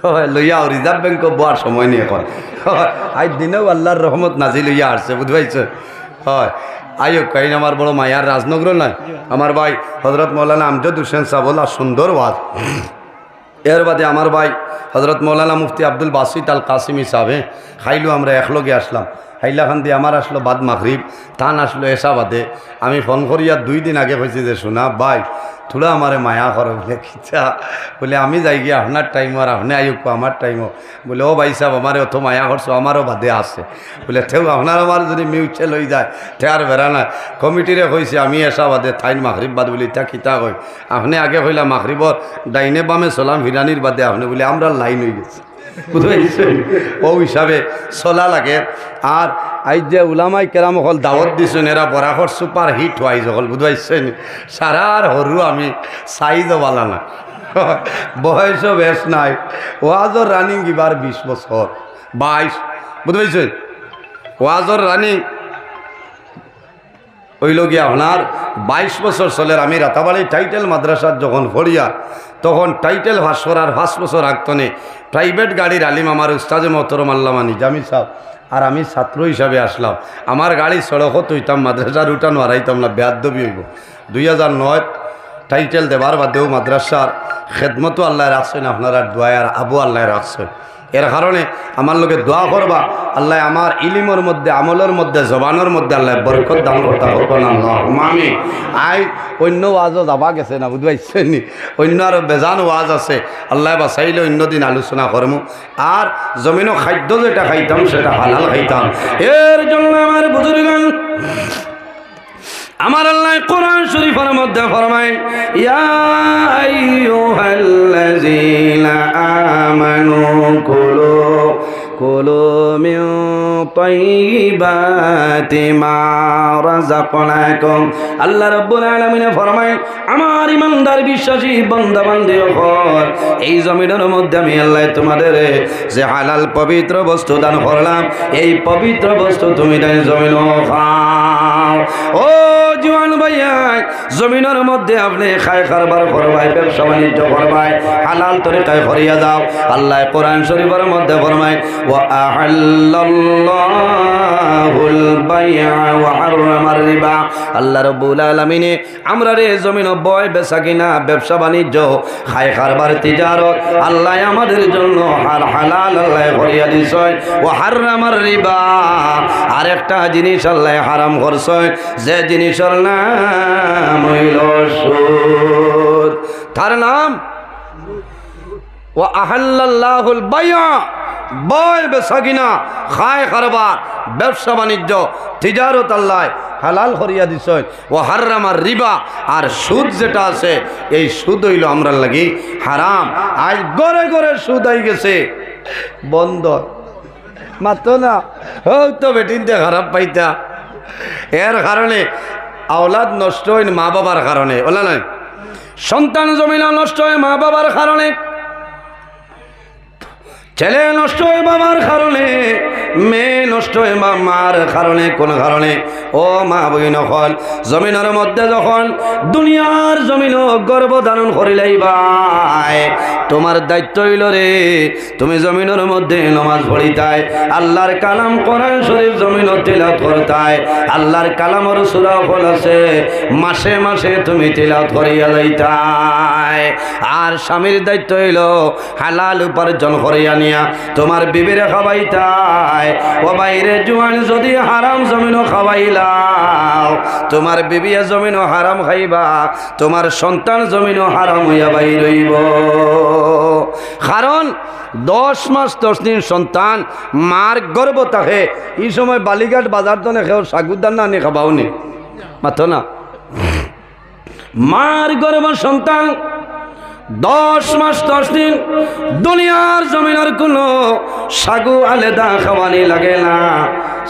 হয় লইয়া রিজার্ভ ব্যাংক বোয়ার সময় নিয়ে কর হয় আজ দিনেও আল্লাহর রহমত নাজি লইয়া আসছে বুঝবাইছে হয় আইও কাইন আমার বড় মায়ার রাজনগর নয় আমার ভাই হজরত মৌলানা আমজদ হোসেন সাবলা সুন্দর ওয়াজ এর বাদে আমার ভাই হজরত মৌলানা মুফতি আব্দুল বাসিত আল কাসিমি সাহেব খাইলো আমরা একলগে আসলাম হাইলাখান দিয়ে আমার আসলো বাদ মাগরিব তান আসলো এসা বাদে আমি ফোন করিয়া 2 দিন আগে কইছি যে শোনা ভাই থোড়া আমারে মায়া করো বলে কিচ্ছা বলে আমি যাই গিয়ে আপনার টাইম আর আপনি আইক আমার টাইমও বলে ও ভাই সাহেব আমারে অত মায়া করছো আমারও বাদে আছে বলে তেও আপনার আমার যদি মিউচুয়াল হয়ে যায় তে আর বেড়া না কমিটিরে কইছে আমি এসা বাদে থাইন মাগরিব বাদ বলে ইটা কিতা কই আপনি আগে কইলা মাগরিবর ডাইনে বামে চলাম হিরানির বাদে আপনি বলে আমরা লাইন হয়ে গেছি বুঝতে ও হিসাবে চলা লাগে আর আজ যে উলামাই কেরাম হল দাওয়াত দিছেন এরা বরাবর সুপার হিট হওয়াই যখন বুঝাইছেন সারার হরু আমি সাইজও বালা না বয়সও বেশ নাই ওয়াজর রানিং এবার 20 বছর 22 বুঝতে ওয়াজর রানিং হইল গিয়া আপনার 22 বছর চলের আমি রাতাবাড়ি টাইটেল মাদ্রাসার যখন পড়িয়া তখন টাইটেল ভাস করার 5 বছর আগতনে প্রাইভেট গাড়ির আলিম আমার উস্তাজে মোহতরম আল্লামা নিজামী সাহেব আর আমি ছাত্র হিসাবে আসলাম আমার গাড়ি সড়কত হইতাম মাদ্রাসার উঠানো হারাইতাম না বেয়াদবি হইব 2009 টাইটেল দেবার বাদেও মাদ্রাসার খেদমতো আল্লাহ রাখছেন আপনারা দোয়ার আবু আল্লাহ রাখছেন এর কারণে আমার লোকে দোয়া করবা আল্লাহ আমার ইলিমের মধ্যে আমলের মধ্যে জবানের মধ্যে আল্লাহ বরকত দান করতে হোক না আমি আই অন্য ওয়াজও যাবা গেছে না বুঝবাইছেন নি অন্য আরও বেজান ওয়াজ আছে আল্লাহ বা চাইলে অন্য দিন আলোচনা করবো আর জমিনও খাদ্য যেটা খাইতাম সেটা হালাল খাইতাম এর জন্য আমার বুজুর্গান আমার আল্লাহ কোরআন শরীফের মধ্যে ফরমায় ইয়া আইয়ুহাল্লাযীনা আমানু কুলু মিন তাইয়্যিবাতি মা রাযাকনাকুম। আল্লাহ রাব্বুল আলামিন ফরমায় আমার ইমানদার বিশ্বাসী বান্দা বান্দীগণ, এই জমিনের মধ্যে আমি আল্লাহ তোমাদের যে হালাল পবিত্র বস্তু দান করলাম, এই পবিত্র বস্তু তুমি তাই জমিন খাও। ও জওয়ান ভাইয়া, জমিনের মধ্যে আপনি খায় কারবার করবাই, ব্যবসা বাণিজ্য করবাই, হালাল তরিকায় করিয়া যাও। আল্লাহ কোরআন শরীফের মধ্যে ফরমায় ওয়া আহাল্লাল্লাহুল বাই'a ওয়া হারামার রিবা। আল্লাহ রাব্বুল আলামিন আমরা রে জমিন বয় বেচা কিনা, ব্যবসা বাণিজ্য, খায় কারবার, তিজারত আল্লাহ আমাদের জন্য হালাল আল্লাহ করিয়া দিছে। ওয়া হারামার রিবা, আরেকটা জিনিস আল্লাহ হারাম করছে, যে জিনিসের নাম হইল সুদ। তার নাম ওয়া আহাল্লাল্লাহুল বাই'a, বয় বেচা কিনা, খায় কারবার, ব্যবসা বাণিজ্য, তিজারত আল্লাহ হালাল করিয়া দিছে। ও হারামার রিবা, আর সুদ যেটা আছে এই সুদ হইল আমরা লাগি হারাম। আজ গড়ে গড়ে সুদ আই গেছে, বন্ধ মাত্র না হোক তো বেটিনতে খারাপ পাইতা, এর কারণে আওলাদ নষ্ট হয় মা বাবার কারণে, ওলা নয় সন্তান জমিনা নষ্ট হয় মা বাবার কারণে, ছেলে নষ্ট হয় বাবার কারণে, মেয়ে নষ্ট হয় মার কারণে। কোন কারণে? ও মা বই নকল, জমিনের মধ্যে যখন দুনিয়ার জমিন গর্ভ ধারণ করিলাই ভাই, তোমার দায়িত্ব হইল রে তুমি জমিনের মধ্যে নমাজ পড়িতাই, আল্লাহর কালাম কোরআন শরীফ জমিন তিলাওয়াত করতাই, আল্লাহর কালামের সূরা ফল আছে মাসে মাসে তুমি তিলাওয়াত করিয়া যাইতাই। আর স্বামীর দায়িত্ব হইল হালাল উপার্জন করিয়া নিয়া তোমার বিবিরে খাওয়াইতাই। ও বাইরে জোয়ান যদি হারাম জমিনও খাওয়াইলাও, তোমার বিবিয়া জমিনও হারাম খাইবা, তোমার সন্তান জমিনও হারাম হইয়া বাইর হইব। কারণ 10 মাস 10 দিন সন্তান মার গর্ভ থাকে, এই সময় বালিঘাট বাজার তো নেও সাগুদান না আনি খাবাও নি মাথো না। মার গর্ভ সন্তান 10 মাস 10 দিন দুনিয়ার জমিনের কোনো সাগু আলাদা খাওয়ানি লাগে না,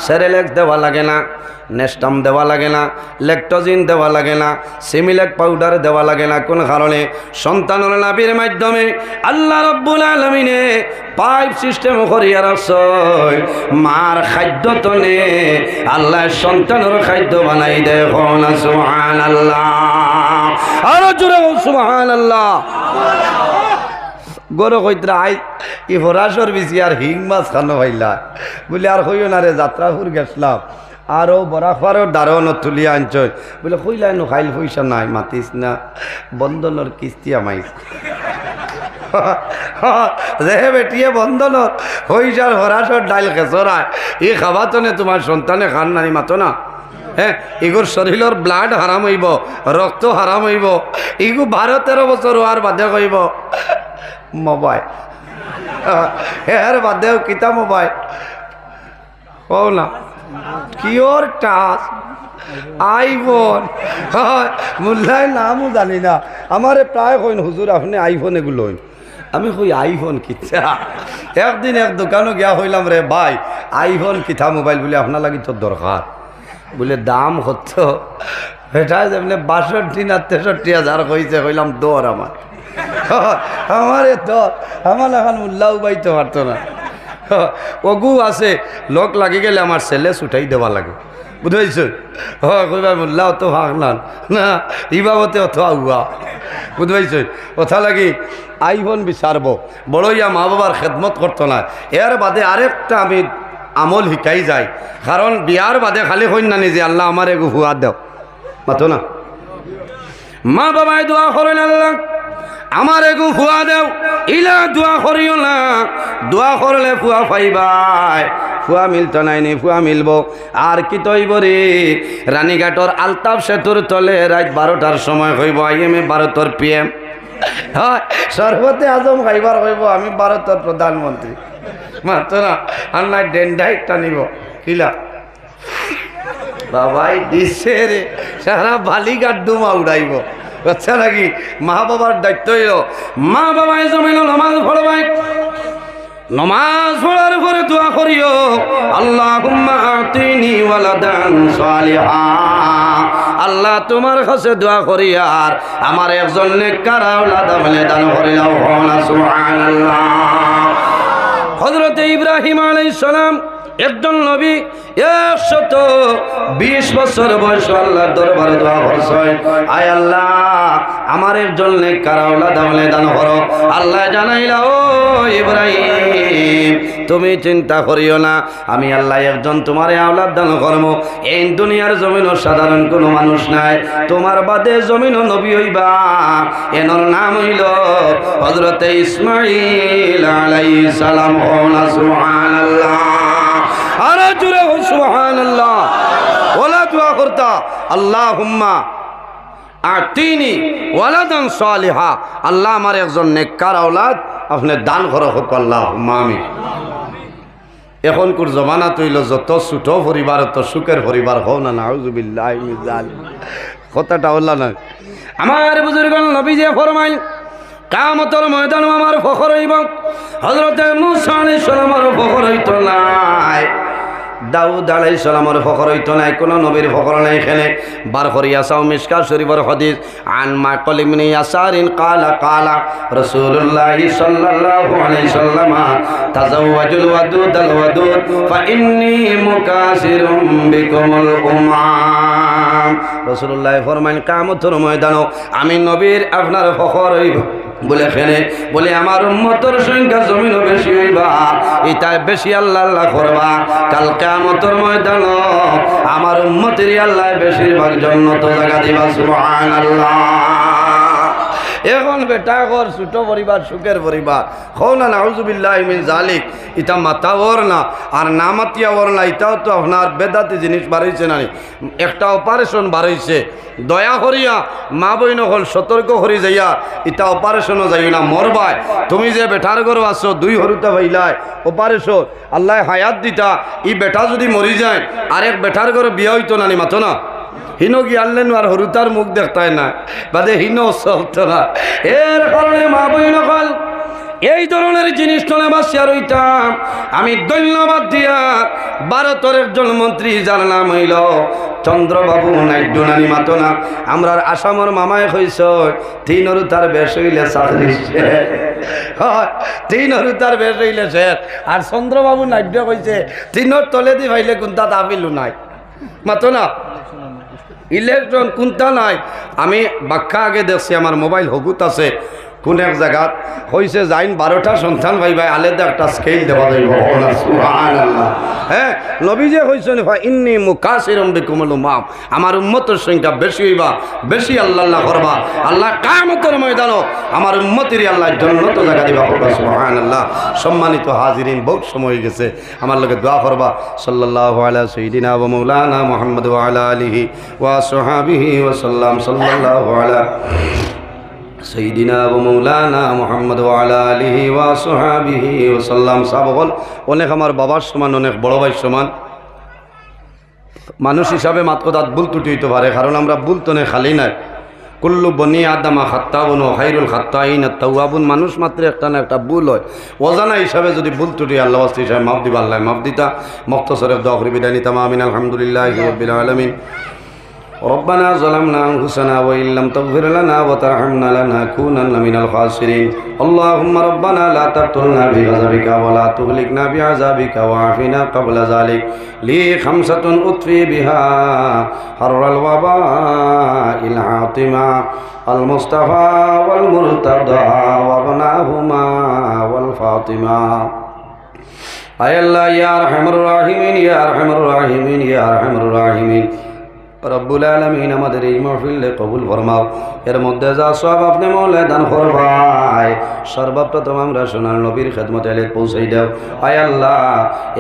সেরেলেক দেওয়া লাগে না, নেস্টাম দেওয়া লাগে না, ল্যাকটোজিন দেওয়া লাগে না, সিমিলেক পাউডার দেওয়া লাগে না। কোন কারণে? সন্তানের নাভির মাধ্যমে আল্লাহ রাব্বুল আলামিনে পাইপ সিস্টেম করিয়া রাখছে, মার খাদ্য তনে আল্লাহ সন্তানের খাদ্য বানাই দেয়। সুবহানাল্লাহ, আরো জোরে সুবহানাল্লাহ। গরো কইত্রা আই ই ফরাসর বিছি আর হিং মাছ খানো ভাইলা বলে আর হইও না রে, যাত্রাপুর গেছিলাম আরও বরাফারও দারণ তুলিয়া আনছই বলে কইলাই নো খাইল পয়সা নাই, মাতিস না, বন্ধনের কিস্তি আমাইস রে বেটিয়ে বন্ধনত পয়সার ফরাসর ডাইল খেসরায় ই খাবা তো নে তোমার সন্তানে খান নানি মাতো না। হ্যাঁ, এগুর শরীরের ব্লাড হারাম হইব, রক্ত হারাম হইব, এগু 12-13 বছর আর বাদে কইব মোবাইল, এর বাদেও কিতা মোবাইল কও না, কিওর টাচ, আইফোন, মোল্লাই নামও জানি না। আমারে প্রায় কইন হুজুর আপনি আইফোন এগুলো হইন, আমি কই আইফোন কিতা। একদিন এক দোকানও গিয়া হইলাম রে ভাই আইফোন কিতা মোবাইল বলে আপনার লাগি তোর দরকার, বলে দাম হত এটা যেমনি 62 না 63 হাজার কইছে, কইলাম দর আমার দর আমার এখন উল্লাহ বাইতে পারতো না। অগু আছে লোক লাগি গেলে আমার ছেলে ছুটাই দেওয়া লাগে, বুঝাইছ? কইবা উল্লাহ তো ভাগলান না, ইবাবতে অত আগুয়া, বুঝাইছ? কথা লাগি আইফোন বিচারব, বড়ইয়া মা বাবার খেদমত করতো না। এর বাদে আরেকটা আমি আমল শিকাই যায়, কারণ বিয়ার বাদে খালি হইন না নিজে আল্লাহ আমার এগু হুয়া দেও মাতো না। মা বাবাই দোয়া করেন আল্লাহ আমার এগু ফুয়া দেও, ইলা দোয়া করিও না, দোয়া করলে ফুয়া পাইবাই, ফুয়া মিলতো নাই নি, ফুয়া মিলব। আর কি তৈব রে, রানীঘাটর আলতাফ সেতুর তলে রাত 12টার সময় হইব IMA ভারতের PM, হয় সর্বতে আজম খাইবার হইব, আমি ভারতের প্রধানমন্ত্রী মাত্র না, আর না ডেন্ডাইটটা নিব কিলা বাবাই দিছে রে সারা বালি গাড্ডুমা উড়াইব আচ্ছা নাকি মা বাবার দায়িত্ব হইল মা বাবাই জমিল নামাজ পড়বাই নমাজ পড়ার পরে দোয়া করিও আল্লাহুম্মা আতিনি ওয়ালাদান সালিহা আল্লাহ তোমার কাছে দোয়া করি আর আমার একজন নেককার আওলাদ আমলে দান করিলাও সুবহানাল্লাহ। হযরত ইব্রাহিম আলাইহিস সালাম একজন নবী 120 বছর বয়স আল্লাহর দরবারে দোয়া করছেন আয় আল্লাহ আমার একজন নেককার আওলাদ আমলে দান করো। আল্লাহ জানাইলা ও ইব্রাহিম তুমি চিন্তা করিও না আমি আল্লাহ একজন তোমার আওলাদ দান করব। এই দুনিয়ার জমিনও সাধারণ কোনো মানুষ নাই তোমার বাদে জমিনও নবী হইবা এনর নাম হইল হযরত ইসমাঈল আলাইহিস সালাম। সুবহানাল্লাহ আর জুড়ে সুবহানাল্লাহ ওলা দোয়া করতা আল্লাহুম্মা আতিনি ওয়ালাদান সালিহা আল্লাহ আমার একজন নেককার আওলাদ আপনি দান করো হোক আল্লাহুম্মা আমিন। এখনকার জমানা তৈল যত ছোট পরিবার তত সুখের পরিবার হও না নাউযুবিল্লাহি মিন যালিক কথাটা বললা না আমার বুজুর্গগণ নবী যে ফরমাইল কিয়ামতের ময়দানে আমার ফখর হইব হযরত মূসা আলাইহিস সালামের ফখর হইতো নাই দাউদ আলাইহিস সালামের ফখর হইতো নাই কোন নবীর ফখর নাই এখানে বার করিয়া সাও মিশকাত শরীফের হাদিস আন মাকাল ইবনে ইয়াসারিন কালা রাসূলুল্লাহ সাল্লাল্লাহু আলাইহি সাল্লাম তাজাওয়াজুল ওয়াদুদাল ওয়াদুদ ফা ইন্নী মুকাসিরুম বিকুমুল উমাম। রাসূলুল্লাহ ফরমাইন কিয়ামতের ময়দানে আমি নবীর আপনার ফখর হইব বলে খেলে বলে আমার উম্মতের সংখ্যা জমিনও বেশি হইবা এটা বেশি আল্লাহ আল্লাহ করবা কাল কিয়ামতের ময়দানে আমার উম্মতেরই আল্লাহ বেশিরভাগ জান্নাত জায়গা দিবা সুবহানাল্লাহ। এখন বেটা ঘর ছোট পরিবার সুখের পরিবার হও না নাউযুবিল্লাহি মিন যালিক এটা মাথা ওর না আর না মাতিয়া ওর না এটাও তো আপনার বেদাতি জিনিস বাড়াইছে না একটা অপারেশন বাড়াইছে দয়া করিয়া মা বইন হল সতর্ক করি যাইয়া এটা অপারেশনও যাই না মরবাই তুমি যে বেটার ঘর আছো দুই হরুতা ভাইলাই অপারেশন আল্লাহ হায়াত দিতা ই বেটা যদি মরি যায় আরেক বেটার ঘরে বিয়া হইতো না নি মাতো না হিনো কি আনলেন আর হরুতার মুখ দেখতায় না বাদে হিনো চলতো না এর কারণে মা বইন হল এই ধরনের জিনিস বাসিয়ার হইতাম আমি ধন্যবাদ দিয়া ভারতের একজন মন্ত্রী যার নাম হইল চন্দ্রবাবু নাইডু নানি মাতো না আমরা আসামর মামায় হইছ তিন হরুতার বেশ হইলে চাকরি তিন হরুতার বেশ হইলে শেষ আর চন্দ্রবাবু নাইডু কইছে তিনর তলে দি ভাইলে কোনটা দাবিলু নাই মাতো না ইলেকট্রন কোনটা নাই আমি বাক্কা আগে দেখছি আমার মোবাইল হগুত আছে কোন এক জায়গাত হয়েছে যাইন 12টা সন্তান ভাই ভাই আলাদা একটা স্কেল দেওয়া যাইব সুবহানাল্লাহ। হ্যাঁ নবী যে হইছেন ইন্নী মুকাসিরুম বিকুমুল উমাম আমার উম্মতের সংখ্যা বেশি হইবা বেশি আল্লাহ আল্লাহ করবা আল্লাহ কিয়ামতের ময়দানে আমার উম্মতেরই আল্লাহ জান্নাত জায়গা দিবা সুবহানাল্লাহ। সম্মানিত হাজিরিন বহুত সময় হয়ে গেছে আমার লগে দোয়া করবা সাল্লাল্লাহু আলা সাইয়্যিদিনা ওয়া মাওলানা মুহাম্মদ ওয়া আলা আলিহি ওয়া সাহবিহি ওয়া সাল্লাম সাল্লাল্লাহু আলা সাইয়্যিদিনা ওয়া মাওলানা মুহাম্মদ ওয়া আলা আলিহি ওয়া সাহবিহি ওয়া সাল্লাম। সাবগল অনেক আমার বাবার সমান অনেক বড় ভাই সমান মানুষ হিসাবে মাত্র দাঁত ভুল ত্রুটি হইতে পারে কারণ আমরা ভুল তো খালি নাই কুল্লু বনি আদামা খাত্তাউন ওয়া খায়রুল খাত্তাইন আত-তাওয়াবুন মানুষ মাত্র একটা না একটা ভুল হয় ওজানা হিসাবে যদি ভুল ত্রুটি আল্লাহ ওয়াস্তে হিসাবে মাফ দিবা আল্লাহ মাফ দিতা মুখতাসরে দোয়া করি বিদায় নিতাম আমিন আলহামদুলিল্লাহি রাব্বিল আলামিন। ربنا ظلمنا أنفسنا وإن لم تغفر لنا وترحمنا لنكونن من الخاسرين اللهم ربنا لا تقتلنا بغضبك ولا تهلكنا بعذابك وعافنا قبل ذلك لي 5 أطفي بها حر الوباء العاطمة المصطفى والمرتضى وابناهما والفاطمة أي الله يا أرحم الراحمين يا أرحم الراحمين يا أرحم الراحمين রব্বুল আলামিন আমাদের এই মাহফিলে কবুল ফরমাও এর মধ্যে যা সব আপনি মওলা দান করবাই সর্বপ্রথম আমরা সোনার নবীর খেদমতে এলে পৌঁছাই দাও আয় আল্লাহ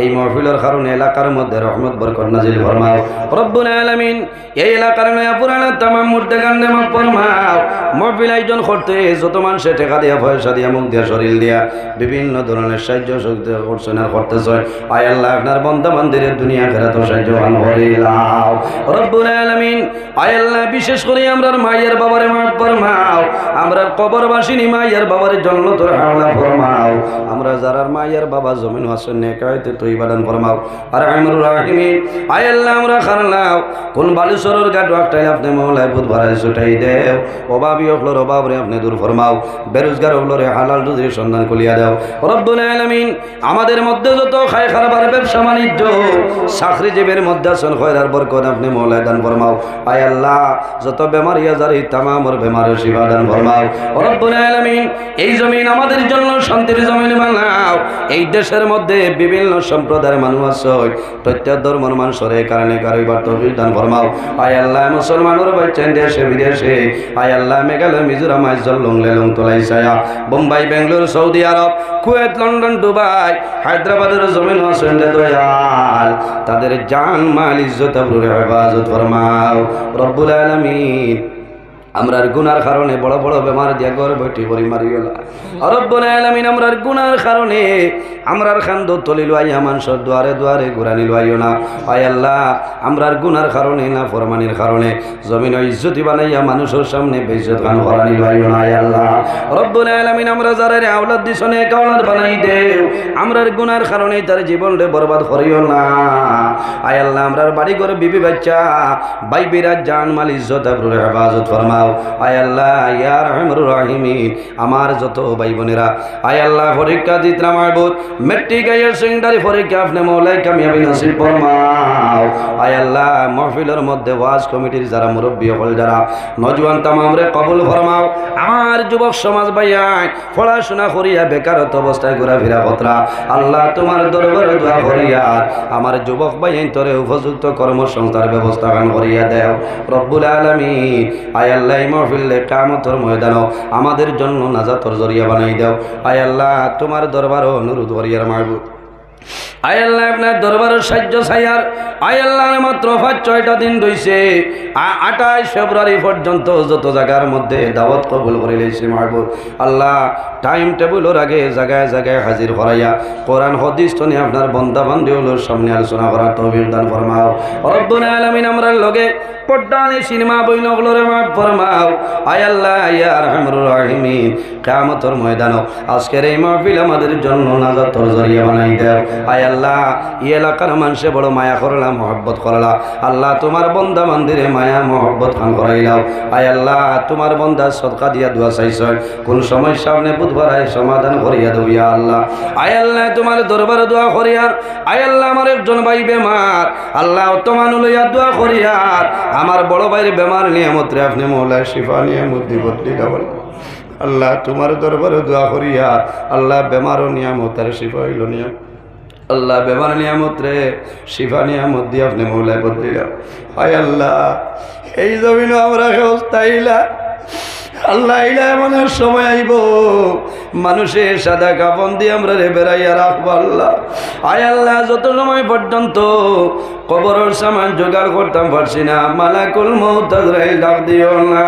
এই মাহফিলের কারণে এলাকার মধ্যে রহমত বরকত নাজিল ফরমাও রব্বুল আলামিন এই এলাকার নয়া পুরানা तमाम মুর্দেগানে মাফ ফরমাও মাহফিল আয়োজন করতে যত মানুষে টাকা দিয়া পয়সা দিয়া মুখ দিয়া শরীর দিয়া বিভিন্ন ধরনের সাহায্য সহযোগিতা করছেন আর করতেছেন আয় আল্লাহ আপনার বান্দা বান্দিদের দুনিয়া আখিরাত সাহায্য দান করিলাও রব্বুল আলামিন আয় আল্লাহ বিশেষ করে আমরার মায়ের বাবারে মাফ ফরমাও আমরার কবরবাসিনী মায়ের বাবার জান্নাতুল আলা ফরমাও আমরা যারার মায়ের বাবা জমিন হাসন নেকায়তে তৈবা দান ফরমাও আর আমরুর রাহিমিন আয় আল্লাহ আমরা খারলাও কোন বালুচরের গাট ওয়াক্তাই আপনি মওলায় বুধ ভরাই ছুটাই দেও অভাবী হলর অভাবরে আপনি দূর ফরমাও বেরোজগার হলরে হালাল রুজির সন্ধান কলিয়া দাও রব্বুল আলামিন আমাদের মধ্যে যত খায় খারাপ ব্যবসা বাণিজ্য চাকরিজীবীর মধ্যে আছেন খয়রার বরকত আপনি মওলায় দান ফরমাও আয় আল্লাহ যত বেমারি আজার এই তামামর বেমারের শিফা দান ফরমাও রব্বুল আলামিন এই জমিন আমাদের জন্য শান্তির জমিন বানাও এই দেশের মধ্যে বিভিন্ন সম্প্রদায়ের মানুষ আছে প্রত্যেক ধর্মের মানুষের কারণে কারোবার তৌফিক দান ফরমাও আয় আল্লাহ মুসলমানের বাচ্চান দেশে বিদেশে আয় আল্লাহ মেঘালয় মিজোরাম আইজল লংলেলং তোলাই ছায়া Bombay Bengaluru Saudi Arab Kuwait London Dubai হায়দ্রাবাদের জমিন হাসেন দয়াল তাদের জান মাল ইজ্জত আবরুর হেফাজত ফরমাও রব্বুল আলামিন আমরার গুনার কারণে বড় বড় বেমার দিয়া ঘর বৈঠি পরি মারিও না রব্বুল আলামিন আমরার গুনার কারণে আমরার খান্দ তলি লইয়া মানুষের দুয়ারে দুয়ারে ঘুরানি লইও না আয় আল্লাহ আমরার গুনার কারণে না ফরমানির কারণে জমিন ইজ্জতি বানাইয়া মানুষের সামনে বেইজ্জত গান করানি লইও না আয় আল্লাহ রব্বুল আলামিন আমরা যারা আওলাদ দিছনে কাওলাদ বানাই দেও আমরার গুনার কারণে তার জীবনরে বরবাদ করিও না আয় আল্লাহ আমরার বাড়ি ঘরে বিবি বাচ্চা ভাই বিরাজ জান মাল ইজ্জত আবরুর হেফাজত ফরমা আয় আল্লাহ ইয়া রহমানুর রহিমিন আমার যত ভাই বোনেরা আয় আল্লাহ পরীক্ষা দিতরা মাহবুব মেট্রিক আইয়ার সেকেন্ডারি পরীক্ষা আপনি মওলায় কামিয়াবি নসিব ফরমাও আয় আল্লাহ মাহফিলের মধ্যে ওয়াজ কমিটির যারা মুরব্বী হল যারা নওজোয়ান তামামরে কবুল ফরমাও আমার যুবক সমাজ ভাইয়াই পড়াশোনা করিয়া বেকারত্ব অবস্থায় ঘোরাফেরা কতরা আল্লাহ তোমার দরবারে দোয়া করিয়া আমার যুবক ভাইয়াই তোরে উপযুক্ত কর্মসংস্থার ব্যবস্থা করিয়া দেও রব্বুল আলামিন আয় আল্লাহ মাহফিলে কিয়ামতের ময়দানও আমাদের জন্য নাজাতের জরিয়া বানাই দাও আয় আল্লাহ তোমার দরবারও অনুরোধ করিয়ার মাহবুব আয় আল্লাহ আপনার দরবারের সাহায্য চাইয়ার আয় আল্লাহ মাত্র 5-6টা দিন রইছে 28 ফেব্রুয়ারি পর্যন্ত যত জায়গার মধ্যে দাওয়াত কবুল করে লইছে মাহবুব আল্লাহ টাইম টেবিলের আগে জায়গায় জায়গায় হাজির করাইয়া কোরআন হাদিস তনে আপনার বান্দা বান্দীগুলোর সামনে আলোচনা করার তৌফিক দান ফরমাও রব্বুল আলামিন আমরার লগে পর্দানে সিনেমা বইনগুলোরে মাফ ফরমাও আয় আল্লাহ ইয়া রহমানুর রহিমিন কিয়ামতের ময়দানও আজকের এই মাহফিল আমাদের জন্য নাজাতের জরিয়া বানাই দাও আয় আল্লাহ এই এলাকার মানুষে বড় মায়া করলা মহব্বত করলা আল্লাহ তোমার বন্দা মন্দিরে মায়া মহব্বত খান করাইলাও আয় আল্লাহ তোমার বন্দা সদকা দিয়া দোয়া চাইছ কোন সমস্যা সামনে বুধবার আয় সমাধান করিয়া দেব ইয়া আল্লাহ আয় আল্লাহ তোমার দরবারে দোয়া করিয়ার আয় আল্লাহ আমার একজন ভাই বেমার আল্লাহ তোমার লইয়া দোয়া করিয়ার আমার বড় ভাইয়ের বেমার নিয়ামত রে আপনি মওলা শিফা নিয়ামত দিবতলি দাওয়াল আল্লাহ তোমার দরবারে দোয়া করিয়া আল্লাহ বেমারও নিয়ামত আর শিফা হইল নিয়াম আল্লাহ বেমার নিয়ামত রে শিফা নিয়ামত দিয়ে আপনি মওলায় বদলি দাও হায় আল্লাহ এই জমিনও আমরা অবস্থাইলা আল্লাহ ইলা এমনের সময় আইব মানুষের সাদা কাপন দিয়ে আমরা রে বেড়াইয়া রাখবো আল্লাহ আয় আল্লাহ যত সময় পর্যন্ত কবরের সামান জোগাড় করতাম পারছি না মালাকুল মউত আজরাইল ডাক দিও না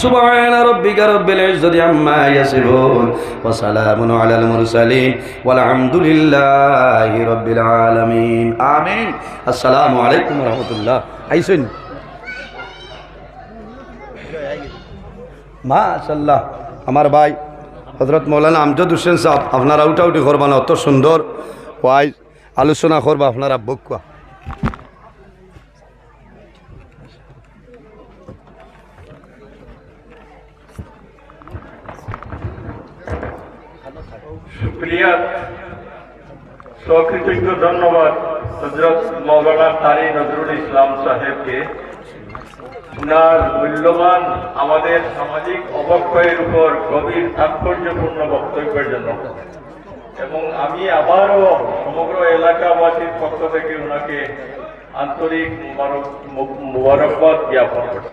সুবহানা রাব্বিকা রাব্বিল ইজ্জাতি আম্মা ইয়াসিফুন ওয়া সালামুন আলাল মুরসালিন ওয়াল হামদুলিল্লাহি রাব্বিল আলামিন আমিন আসসালামু আলাইকুম ওয়া রাহমাতুল্লাহ আইসুন মাশাআল্লাহ আমার ভাই হযরত মৌলানা আমজাদ হোসেন সাহেব আপনারা উঠাউটি করবা না অত সুন্দর ওয়াইজ আলোচনা করবা আপনারা বকুয়া শুকরিয়া সকৃতজ্ঞ ধন্যবাদ হযরত মৌলানা কারি নজরুল ইসলাম সাহেবকে উনার মূল্যবান আমাদের সামাজিক অবক্ষয়ের উপর গভীর তাৎপর্যপূর্ণ বক্তব্যের জন্য এবং আমি আবারও সমগ্র এলাকাবাসীর পক্ষ থেকে ওনাকে আন্তরিক মোবারকবাদ জ্ঞাপন করছি।